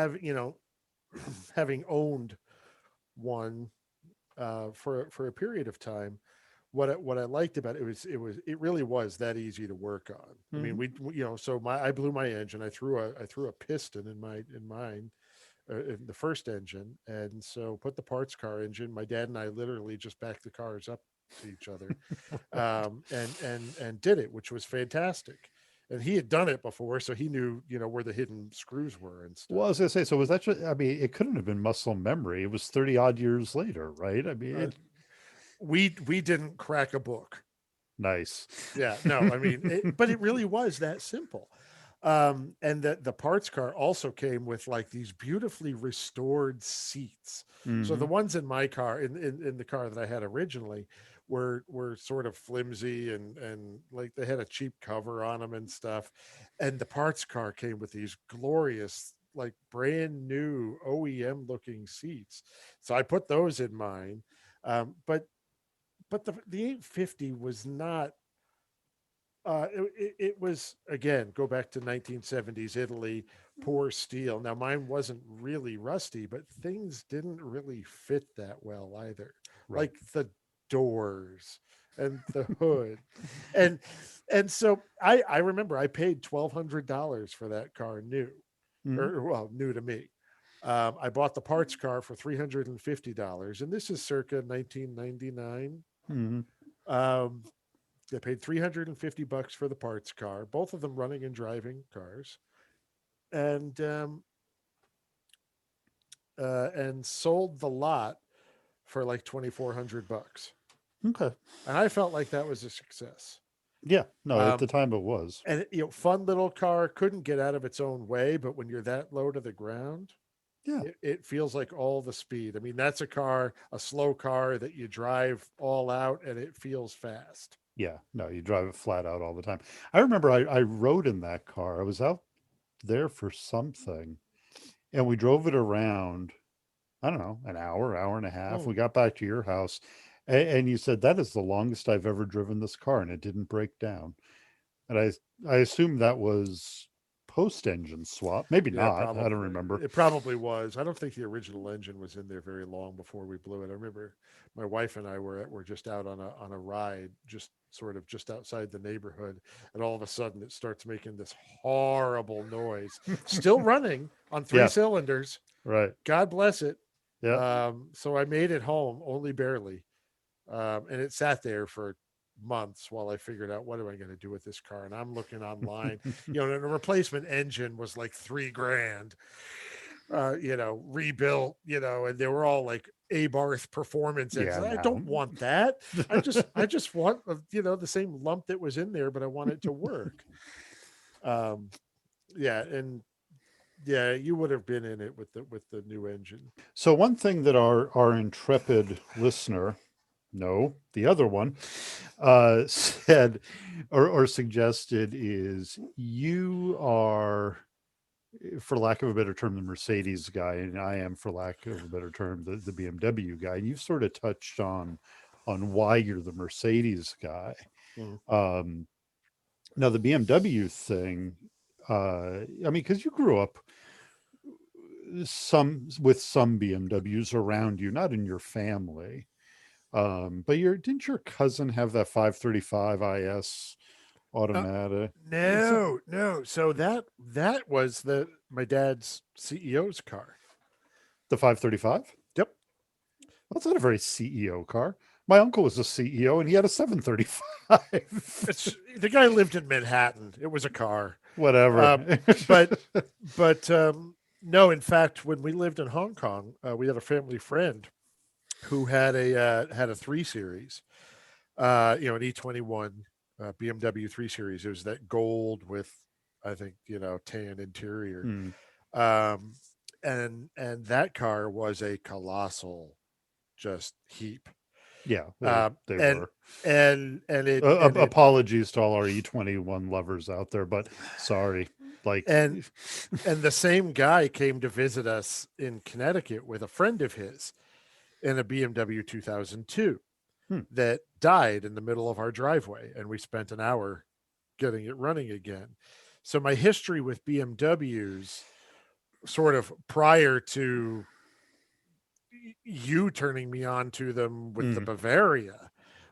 having owned one for a period of time, what I liked about it really was that easy to work on. I mean, Hmm. so I blew my engine. I threw a piston in mine, in the first engine, and so put the parts car engine. My dad and I literally just backed the cars up to each other, and did it, which was fantastic. And he had done it before, so he knew where the hidden screws were and Well, I stuff. was gonna say, so was that just, I mean, it couldn't have been muscle memory. It was 30 odd years later, right? I mean, Uh, we didn't crack a book. nice. Yeah, no, I mean, but it really was that simple. And the parts car also came with like these beautifully restored seats. So the Hmm. ones in my car, in the car that I had originally, were sort of flimsy, and like they had a cheap cover on them and stuff. And the parts car came with these glorious, like brand new OEM looking seats. So I put those in mine. But the 850 was not, it was, again, go back to 1970s Italy, poor steel. Now mine wasn't really rusty, but things didn't really fit that well either, Right. like the doors and the hood, and so I remember I paid $1,200 for that car new, Hmm. or well, new to me. I bought the parts car for $350, and this is circa 1999. Hmm. Um, I paid $350 for the parts car, both of them running and driving cars, and sold the lot for like $2,400, Okay. and I felt like that was a success. Yeah. No, at the Um, time it was. and fun little car, couldn't get out of its own way, but when you're that low to the ground, Yeah. it feels like all the speed. I mean, that's a slow car that you drive all out, and it feels fast. Yeah. No, you drive it flat out all the time. I remember I rode in that car. I was out there for something, and we drove it around, I don't know, an hour, hour and a half. Hmm. We got back to your house, and you said that is the longest I've ever driven this car, and it didn't break down. And I assume that was post engine swap. Maybe Yeah, not. I don't probably. remember. It probably was. I don't think the original engine was in there very long before we blew it. I remember my wife and I were just out on a ride, just sort of just outside the neighborhood, and all of a sudden it starts making this horrible noise. Still running on three Yeah. cylinders. Right. God bless it. Yeah. So I made it home, only barely, and it sat there for months while I figured out what am I going to do with this car. And I'm looking online, and a replacement engine was like 3 grand, rebuilt, and they were all like Abarth performance engines. Yeah. I No. don't want that. I just want, the same lump that was in there, but I want it to work. Um, yeah, and yeah, you would have been in it with the new engine. So one thing that our intrepid listener, no, the other one, said or suggested is you are, for lack of a better term, the Mercedes guy, and I am, for lack of a better term, the BMW guy. And you've sort of touched on why you're the Mercedes guy. Mhm. Um, Now the BMW thing, I mean, because you grew up some BMWs around you, not in your family. But didn't your cousin have that 535 IS Uh, automatic? no, no. So that was the my dad's CEO's car. The 535? Yep. That's not a very CEO car. My uncle was a CEO and he had a 735. It's the guy lived in Manhattan. It was a car. Whatever. Uh, but but no, in fact, when we lived in Hong Kong, we had a family friend who had a 3 Series, an E21 BMW 3 Series. It was that gold with, I think, tan interior. Mm, Um, and that car was a colossal just heap. yeah, Um, they and were. and it Apologies to all our E21 lovers out there, but sorry. Like, and and the same guy came to visit us in Connecticut with a friend of his in a BMW 2002 hmm, that died in the middle of our driveway, and we spent an hour getting it running again. So my history with BMWs, sort of prior to you turning me on to them with the mm, Bavaria,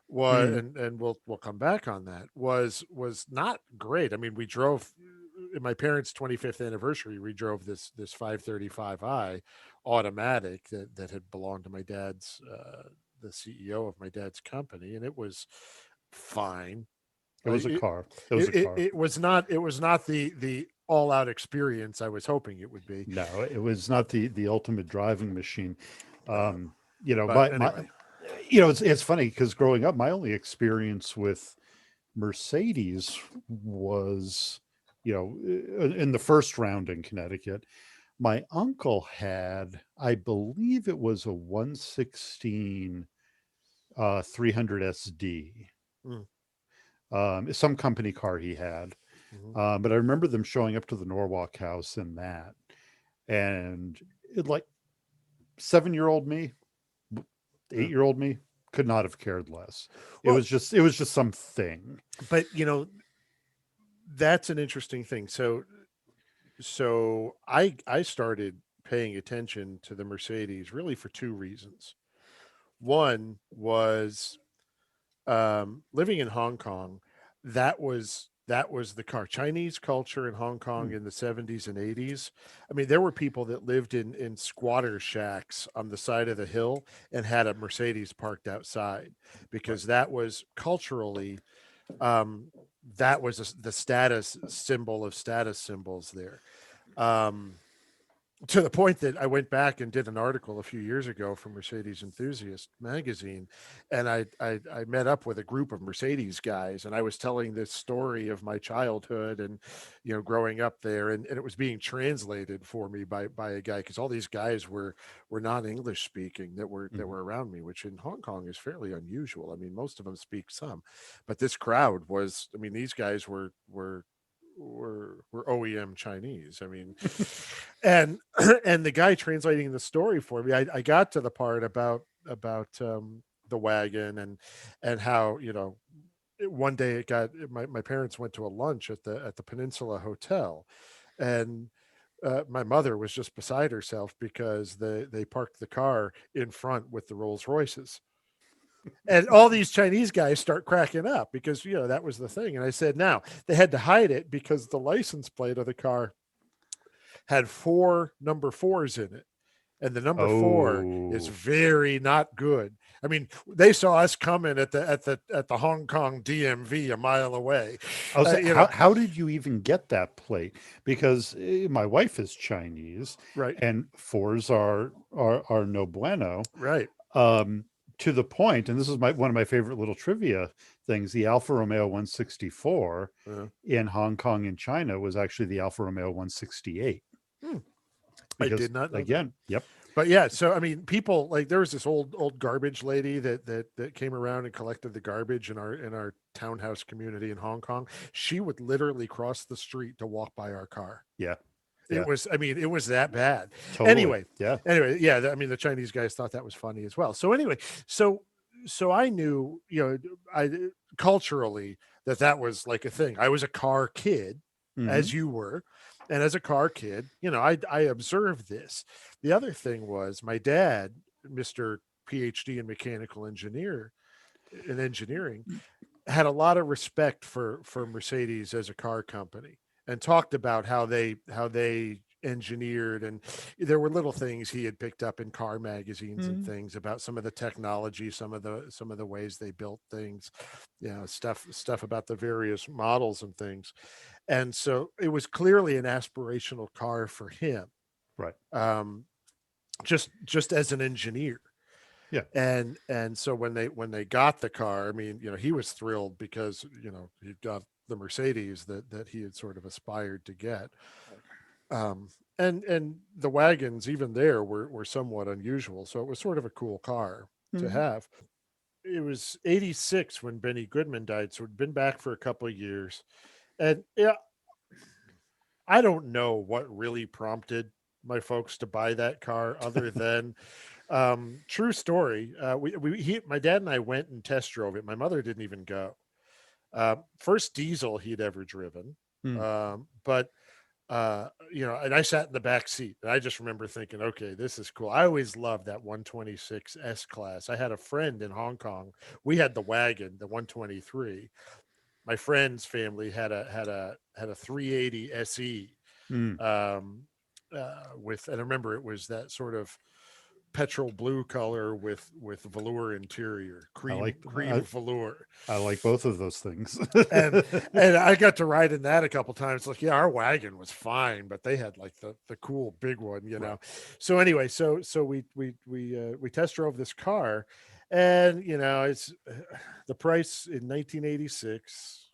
was, mm, and we'll come back on that, was not great. I mean, we drove in my parents' 25th anniversary. We drove this 535i automatic that had belonged to my dad's, the CEO of my dad's company, and it was fine. it was a It car. It was a car. it was not the all out experience I was hoping it would be. No, it was not the ultimate driving machine. Um, Um, you know, but my anyway, it's funny because growing up, my only experience with Mercedes was, in the first round in Connecticut. My uncle had, I believe it was a 116 300 SD, mm, some company car he had. mhm, But I remember them showing up to the Norwalk house in that, and like 7-year-old me, yeah. 8-year-old me could not have cared less. Well, It was just something. but that's an interesting thing. So I started paying attention to the Mercedes really for two reasons. One was, living in Hong Kong. That was the car. Chinese culture in Hong Kong Hmm, in the 70s and 80s. I mean, there were people that lived in squatter shacks on the side of the hill and had a Mercedes parked outside, right. because that was culturally, um, that was the status symbol of status symbols there. Um, to the point that I went back and did an article a few years ago for Mercedes Enthusiast magazine, and I met up with a group of Mercedes guys, and I was telling this story of my childhood and growing up there, and it was being translated for me by a guy, because all these guys were not English speaking that Mhm. were around me, which in Hong Kong is fairly unusual. I mean, most of them speak some, but this crowd was, I mean, these guys were OEM Chinese. I mean, and and the guy translating the story for me, I got to the part about the wagon, and how one day it got my parents went to a lunch at the Peninsula Hotel, and my mother was just beside herself because they parked the car in front with the Rolls Royces. And all these Chinese guys start cracking up because that was the thing. And I said, now they had to hide it because the license plate of the car had four number fours in it, and the number four is Oh, very not good. I mean, they saw us coming at the Hong Kong DMV a mile away. I was like, You know, how did you even get that plate? Because my wife is Chinese, right, and fours are no bueno. right. Um, to the point, and this is one of my favorite little trivia things. The Alfa Romeo 164 Uh, in Hong Kong and China was actually the Alfa Romeo 168 hmm, I because, did not know that. again, yep. But yeah, so I mean, people, like, there was this old garbage lady that came around and collected the garbage in our townhouse community in Hong Kong. She would literally cross the street to walk by our car. Yeah, It yeah, was, I mean, it was that bad. totally. Anyway, Yeah. yeah, I mean, the Chinese guys thought that was funny as well. So anyway, so I knew, I culturally that was like a thing. I was a car kid, Hmm. as you were, and as a car kid, I observed this. The other thing was my dad, Mister PhD in mechanical engineering, had a lot of respect for Mercedes as a car company, and talked about how they engineered, and there were little things he had picked up in car magazines and Hmm. things about some of the technology, some of the ways they built things, stuff about the various models and things. And so it was clearly an aspirational car for him, Right. um, just as an engineer. Yeah. And so when they got the car, I mean, he was thrilled because he got the Mercedes that he had sort of aspired to get. um, and the wagons even there were somewhat unusual, so it was sort of a cool car to Mhm. have. It was 86 when Benny Goodman died, so it'd been back for a couple of years. And yeah, I don't know what really prompted my folks to buy that car other than true story. My dad and I went and test drove it. My mother didn't even go. First diesel he'd ever driven. Mm. But and I sat in the back seat, and I just remember thinking, okay, this is cool. I always loved that 126 S class. I had a friend in Hong Kong. We had the wagon, the 123. My friend's family had a 380 SE, Mm. um, and I remember it was that sort of petrol blue color with velour interior, I cream like cream velour. I like both of those things. and and I got to ride in that a couple times. Like, yeah, our wagon was fine, but they had like the cool big one, Right. So anyway, so we test drove this car, and it's the price in 1986.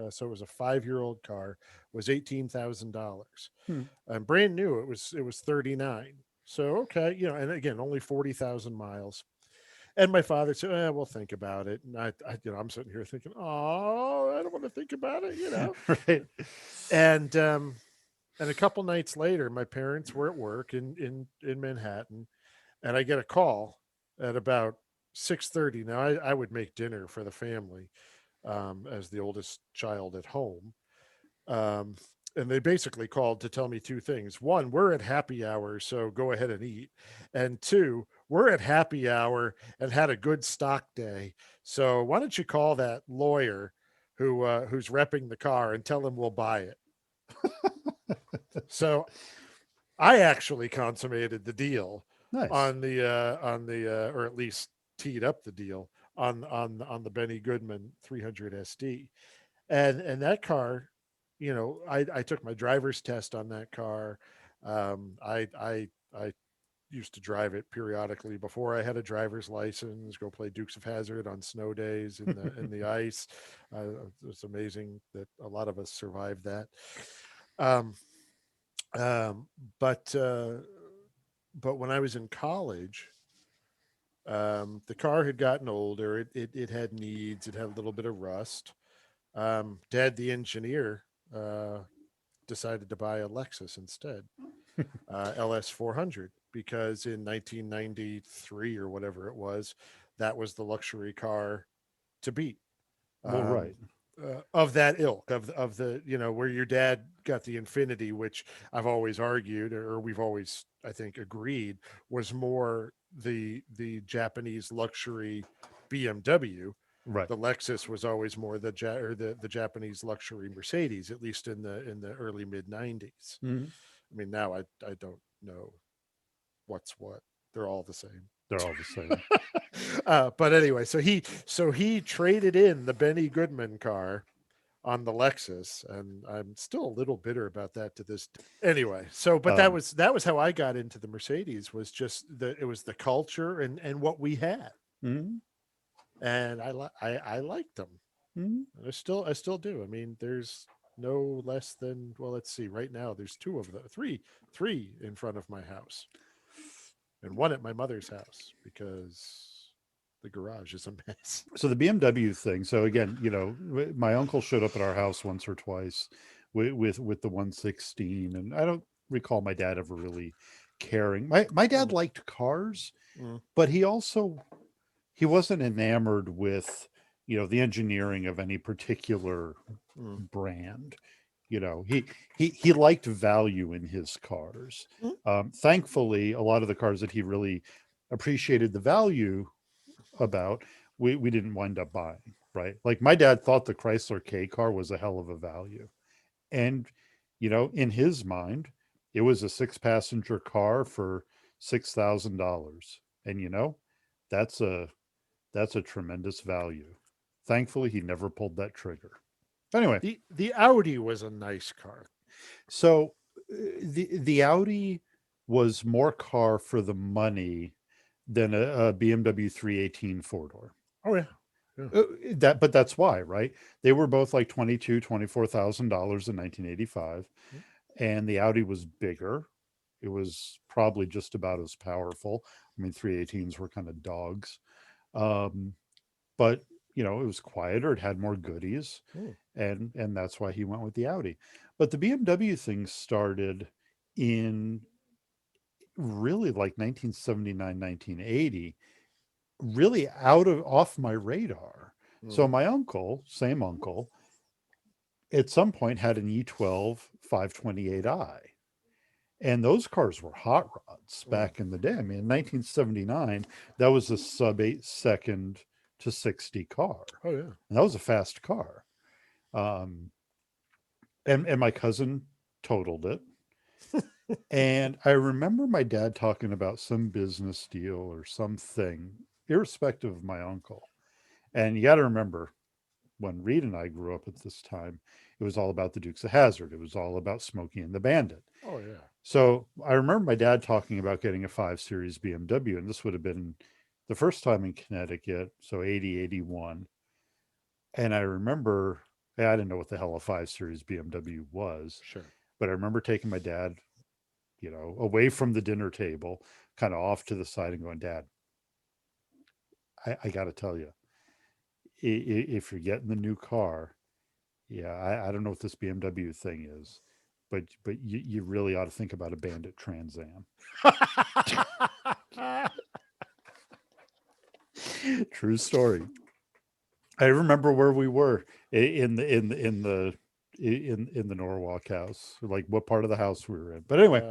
So it was a 5-year-old car, was $18,000, Hmm. and brand new. It was 39. So okay, and again, only 40,000 miles. And my father said, "We'll think about it." And I'm sitting here thinking, "Oh, I don't want to think about it." Right. And a couple nights later, my parents were at work in Manhattan, and I get a call at about 6:30. Now I would make dinner for the family, as the oldest child at home. Um, and they basically called to tell me two things. One, we're at happy hour, so go ahead and eat. And two, we're at happy hour and had a good stock day. So why don't you call that lawyer who's repping the car and tell him we'll buy it? So I actually consummated the deal Nice. on the or at least teed up the deal on the Benny Goodman 300 SD. And that car, I took my driver's test on that car. I used to drive it periodically before I had a driver's license. Go play Dukes of Hazard on snow days in the ice. It's amazing that a lot of us survived that. Um, um, but but when I was in college, the car had gotten older. It had needs. It had a little bit of rust. Dad, the engineer, decided to buy a Lexus instead, LS 400, because in 1993 or whatever it was, that was the luxury car to beat. Well, Um, right. of that ilk, of the where your dad got the Infinity, which I've always argued, or we've always, I think, agreed, was more the Japanese luxury BMW. Right. The Lexus was always more the Japanese luxury Mercedes, at least in the early mid '90s. Mhm. I mean, now I don't know what's what. They're all the same. They're all the same. But anyway, so he traded in the Benny Goodman car on the Lexus, and I'm still a little bitter about that to this day. Anyway, but that Um, was that was how I got into the Mercedes, was just it was the culture and what we had, mhm. and I liked them. Mhm. And I still do. I mean, there's no less than, well, let's see. Right now, there's three in front of my house, and one at my mother's house because the garage is a mess. So the BMW thing. So again, my uncle showed up at our house once or twice with the 116, and I don't recall my dad ever really caring. My dad Mm, liked cars, mm, but he wasn't enamored with the engineering of any particular mm, brand. He liked value in his cars. mm, Thankfully, a lot of the cars that he really appreciated the value about, we didn't wind up buying. Right, like my dad thought the Chrysler K car was a hell of a value, and in his mind, it was a six-passenger car for $6,000, and that's a that's a tremendous value. Thankfully, he never pulled that trigger. Anyway, the Audi was a nice car. so the Audi was more car for the money than a BMW 318 four door. Oh yeah. Yeah. But that's why, right? They were both like $24,000 in 1985, Mm, and the Audi was bigger. It was probably just about as powerful. I mean, 318s were kind of dogs, um, but it was quieter. It had more goodies, mm, and that's why he went with the Audi. But the BMW thing started in really like 1979, 1980, really out of off my radar. So mhm. my uncle, same uncle, at some point had an E12 528i. And those cars were hot rods Mm. back in the day. I mean, in 1979, that was a sub 8 second to 60 car. Oh yeah. And that was a fast car. Um, and my cousin totaled it. And I remember my dad talking about some business deal or something, irrespective of my uncle. And you got to remember, when Reed and I grew up at this time, it was all about the Dukes of Hazzard. It was all about Smokey and the Bandit. Oh yeah. So I remember my dad talking about getting a 5 Series BMW, and this would have been the first time in Connecticut, so 80, 81. And I remember, I didn't know what the hell a 5 Series BMW was, Sure. but I remember taking my dad, away from the dinner table, kind of off to the side and going, Dad, I got to tell you, if you're getting the new car, yeah, I don't know what this BMW thing is, but you really ought to think about a Bandit Trans Am. True story. I remember where we were in the Norwalk house, like what part of the house we were in. But anyway,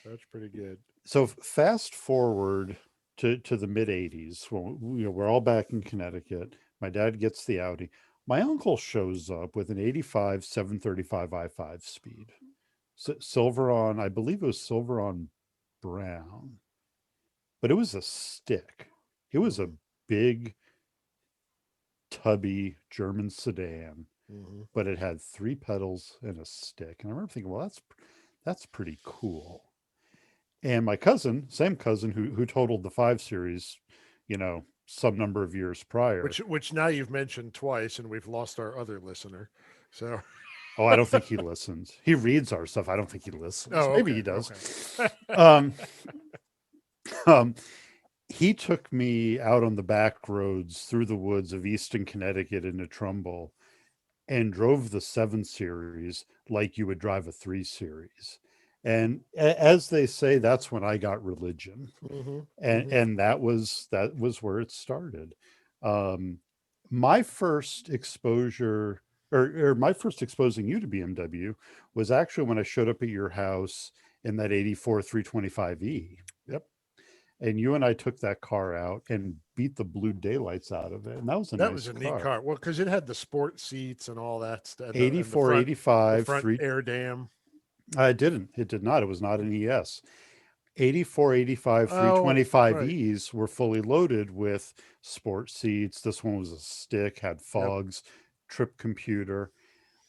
That's pretty good. so fast forward to the mid '80s when we're all back in Connecticut. My dad gets the Audi. My uncle shows up with an '85 735 i5 speed, silver on, I believe it was silver on brown, but it was a stick. It was a Mm, big, tubby German sedan, mhm. but it had three pedals and a stick. And I remember thinking, well, that's pretty cool. And my cousin, same cousin who totaled the 5 Series, some number of years prior. Which now you've mentioned twice, and we've lost our other listener. So, Oh, I don't think he listens. He reads our stuff. I don't think he listens. oh, Maybe okay, he does. okay. Um, um, he took me out on the back roads through the woods of Easton, Connecticut into Trumbull and drove the 7 Series like you would drive a 3 Series. And as they say, that's when I got religion. Hmm. And Hmm. and that was where it started. Um, my first exposure or my first exposing you to BMW was actually when I showed up at your house in that 84 325e. Yep, And you and I took that car out and beat the blue daylights out of it. And that was a that was nice a neat car. car. Well, because it had the sport seats and all that, and the 84, front, the 85, front 3. air dam. I didn't. It did not. It was not an ES. 84, 85, Oh, right. 325Es were fully loaded with sport seats. This one was a stick, had Yep. fogs, trip computer.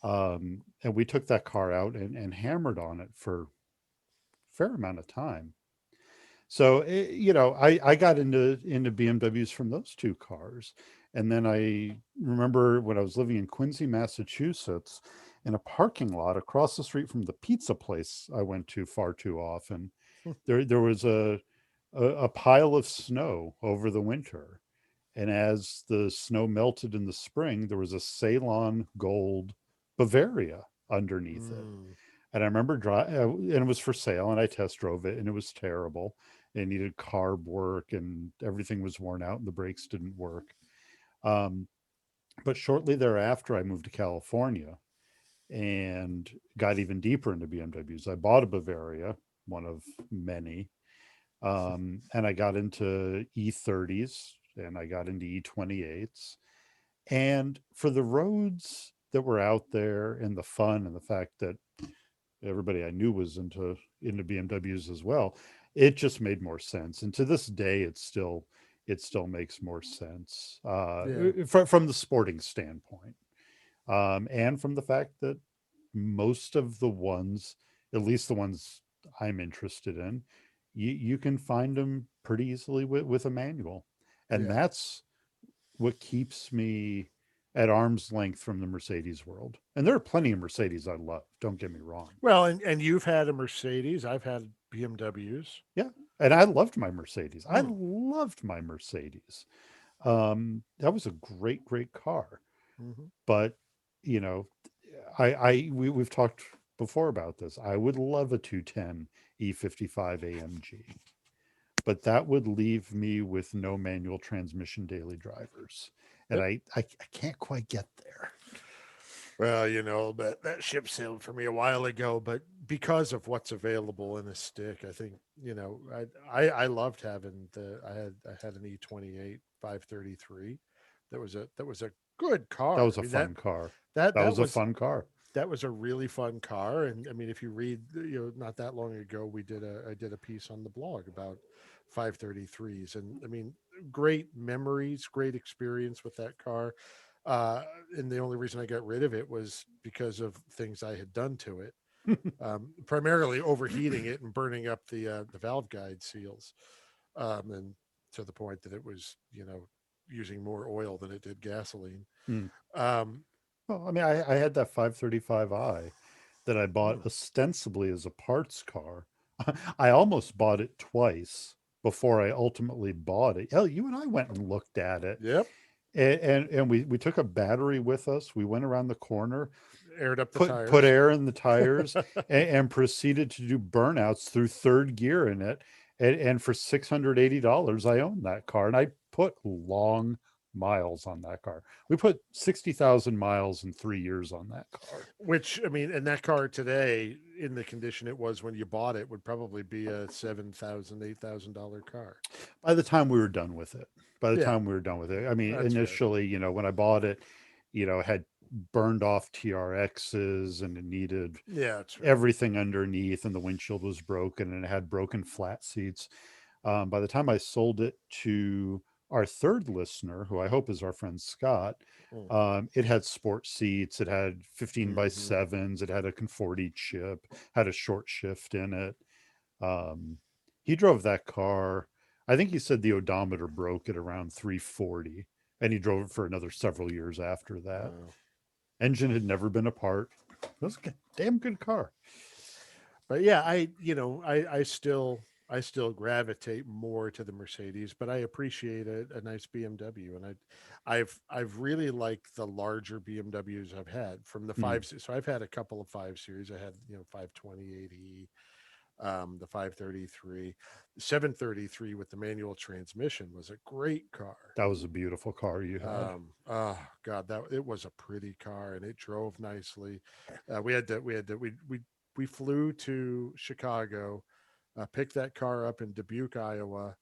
And we took that car out and hammered on it for a fair amount of time. So, I got into BMWs from those two cars. And then I remember when I was living in Quincy, Massachusetts, in a parking lot across the street from the pizza place I went to far too often, there was a pile of snow over the winter. And as the snow melted in the spring, there was a Ceylon Gold Bavaria underneath it. Mm, And I remember and it was for sale, and I test drove it, and it was terrible. It needed carb work, and everything was worn out, and the brakes didn't work. Um, but shortly thereafter, I moved to California and got even deeper into BMWs. I bought a Bavaria, one of many, and I got into E30s and I got into E28s. And for the roads that were out there and the fun and the fact that everybody I knew was into BMWs as well, it just made more sense. And to this day, it still makes more sense yeah. from the sporting standpoint, and from the fact that most of the ones, at least the ones I'm interested in, you can find them pretty easily with a manual, and Yeah. that's what keeps me at arm's length from the Mercedes world. And there are plenty of Mercedes I love. Don't get me wrong. Well, and you've had a Mercedes. I've had BMWs. Yeah, and I loved my Mercedes. I Mm, loved my Mercedes. That was a great car. hmm But you know, we've talked before about this. I would love a 210 E55 AMG, but that would leave me with no manual transmission daily drivers, and Yep. I can't quite get there. Well, that ship sailed for me a while ago, but because of what's available in a stick, I think I loved having I had an E28 533. That was a good That car. was I a mean fun car. that That that was a was fun car. that was a really fun car. And I mean, if you read, not that long ago, I did a piece on the blog about 533s, and I mean, great memories, great experience with that car. uh and the only reason I got rid of it was because of things I had done to it, primarily overheating it and burning up the valve guide seals, and to the point that it was, using more oil than it did gasoline. Hmm. um Well, I mean, I had that 535i that I bought mm, ostensibly as a parts car. I almost bought it twice before I ultimately bought it. Hell, you and I went and looked at it, yep. and we took a battery with us. We went around the corner, Aired up the put tires. air in the tires, and proceeded to do burnouts through third gear in it. And for $680, I owned that car, and I put long miles on that car. We put 60,000 miles in 3 years on that car. Which, I mean, and that car today, in the condition it was when you bought it, would probably be a $7,000, $8,000 car. By the time we were done with it, by the Yeah, time we were done with it, I mean, that's fair. initially, when I bought it, it had burned off TRXs and it needed Yeah, that's fair. everything underneath, and the windshield was broken and it had broken flat seats. By the time I sold it to our third listener, who I hope is our friend Scott, Mm. it had sport seats, it had 15 by Hmm. 7s, it had a Conforti chip, had a short shift in it. Um, he drove that car. I think he said the odometer broke at around 340, and he drove it for another several years after that. Wow. Engine had never been apart. It was a damn good car. But yeah, I still gravitate more to the Mercedes, but I appreciate a nice BMW, and I've really liked the larger BMWs I've had from the Hmm. five. So I've had a couple of 5 Series. I had 528e, the 533, 733 with the manual transmission was a great car. That was a beautiful car you had. Oh God, that it was a pretty car and it drove nicely. We flew to Chicago, picked that car up in Dubuque, Iowa,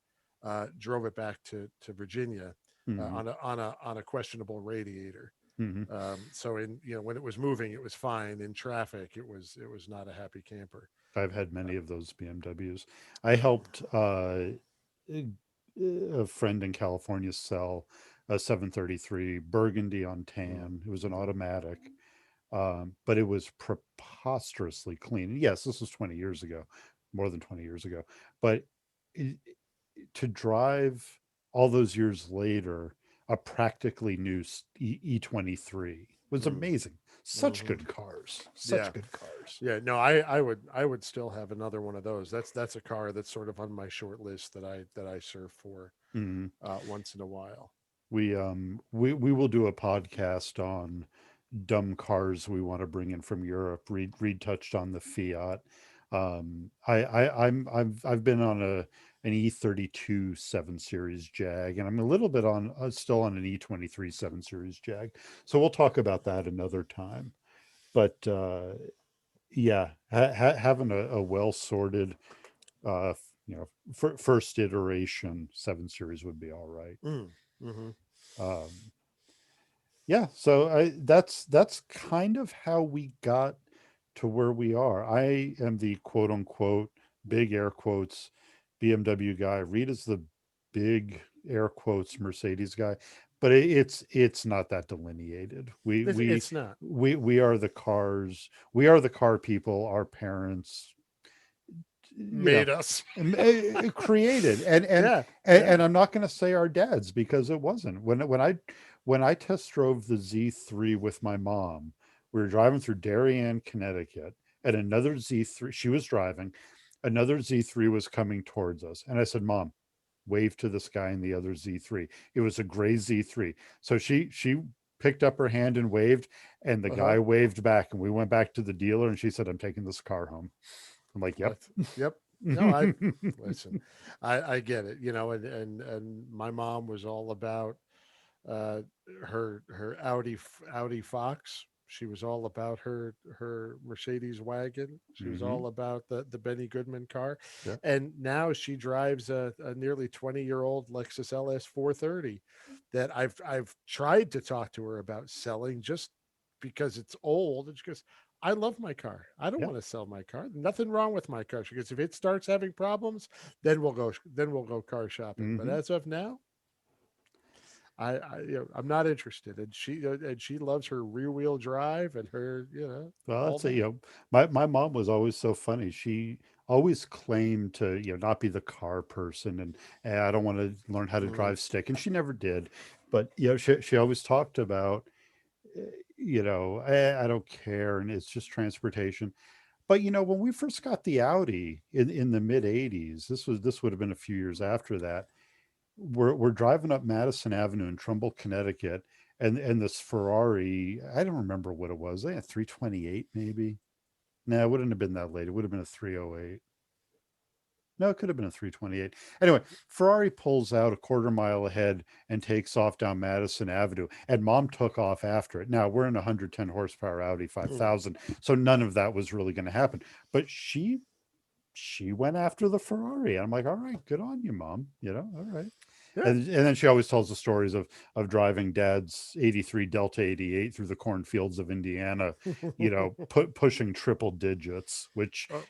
drove it back to Virginia, Hmm. on a questionable radiator. Hmm. So when it was moving, it was fine. In traffic, it was not a happy camper. I've had many Uh, of those BMWs. I helped a friend in California sell a 733 Burgundy on mm, tan. It was an mhm. automatic, but it was preposterously clean. Yes, this was 20 years ago, more than 20 years ago. But it, to drive all those years later a practically new E23 was Mm, amazing. Such mhm. good cars. Such Yeah. good cars. Yeah, no, I would still have another one of those. That's a car that's sort of on my short list that I surf for, Mhm. once in a while. We will do a podcast on dumb cars we want to bring in from Europe. Reed touched on the Fiat. I've been on an E32 7 Series Jag, and I'm a little bit on still on an E23 7 Series Jag. So we'll talk about that another time. But yeah, having a well sorted first iteration 7 Series would be all right. Mm, hmm. Um, yeah, so that's kind of how we got to where we are. I am the quote unquote big air quotes BMW guy. Reed is the big air quotes Mercedes guy, but it's not that delineated. It's not. We are the cars. We are the car people. Our parents made us. Created. and and Yeah, and, yeah. and I'm not going to say our dads, because it wasn't. When I test drove the Z3 with my mom, we were driving through Darien, Connecticut, and another Z3, she was driving, another Z3 was coming towards us, and I said, Mom, wave to this guy in the other Z3. It was a gray Z3. So she picked up her hand and waved, and the Uh-huh. guy waved back, and we went back to the dealer, and she said, I'm taking this car home. I'm like, yep. Yep. No, I listen. I get it. And my mom was all about uh, her Audi Fox. She was all about her Mercedes wagon. She was Hmm. all about the Benny Goodman car, Yeah. and now she drives a nearly 20-year-old Lexus LS 430 that I've tried to talk to her about selling just because it's old. And she goes, I love my car. I don't Yeah. want to sell my car. Nothing wrong with my car. She goes, if it starts having problems, then we'll go car shopping. But Hmm. as of now, I'm not interested. And she loves her rear wheel drive and her Well, all that's it. that. My mom was always so funny. She always claimed to, not be the car person, and I don't want to learn how to Mm, drive stick, and she never did. But she always talked about, uh, I don't care, and it's just transportation. But when we first got the Audi in the mid '80s, this would have been a few years after that. We're driving up Madison Avenue in Trumbull, Connecticut, and this Ferrari, I don't remember what it was. They had 328 maybe. No, it wouldn't have been that late. It would have been a 308. No, it could have been a 328. Anyway, Ferrari pulls out a quarter mile ahead and takes off down Madison Avenue, and Mom took off after it. Now we're in a 110 horsepower Audi mm. 5000, so none of that was really going to happen. But she went after the Ferrari. And I'm like, all right, good on you, Mom. All right. Yeah. And then she always tells the stories of driving Dad's '83 Delta '88 through the cornfields of Indiana, pushing triple digits. Which Oh,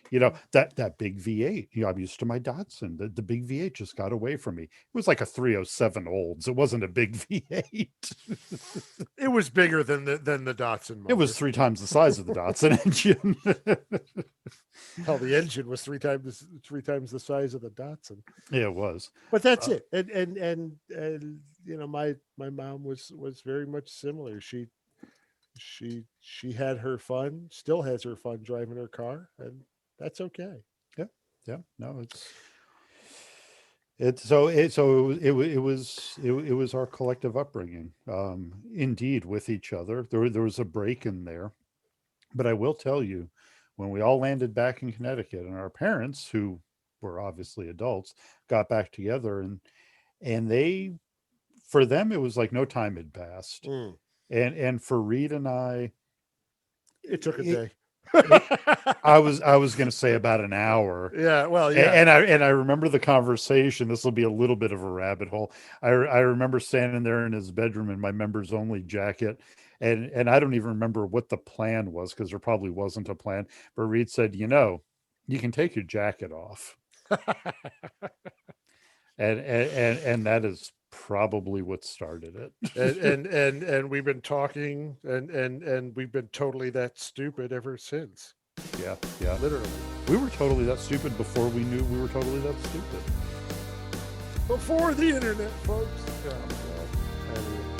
that big V8. I'm used to my Datsun. The big V8 just got away from me. It was like a 307 Olds. It wasn't a big V8. it was bigger than the Datsun It was motor. 3 times the size of the Datsun engine. Hell, the engine was three times the size of the Datsun. Yeah, it was. But that's Uh, it. And my mom was very much similar. She had her fun, still has her fun driving her car, and that's okay. yeah, yeah. No, it was our collective upbringing, indeed, with each other. There was a break in there, but I will tell you, when we all landed back in Connecticut, and our parents, who were obviously adults, got back together, and for them, it was like no time had passed, Mm, and for Reed and I, it took a it, day. it I was going to say about an hour. Yeah, well, A- yeah. And I remember the conversation. This will be a little bit of a rabbit hole. I remember standing there in his bedroom in my members only jacket, and I don't even remember what the plan was, because there probably wasn't a plan. But Reed said, you can take your jacket off, and that is probably what started it. and we've been talking, and we've been totally that stupid ever since. Yeah, yeah. Literally. We were totally that stupid before we knew we were totally that stupid. Before the internet, folks. Oh, God. Anyway.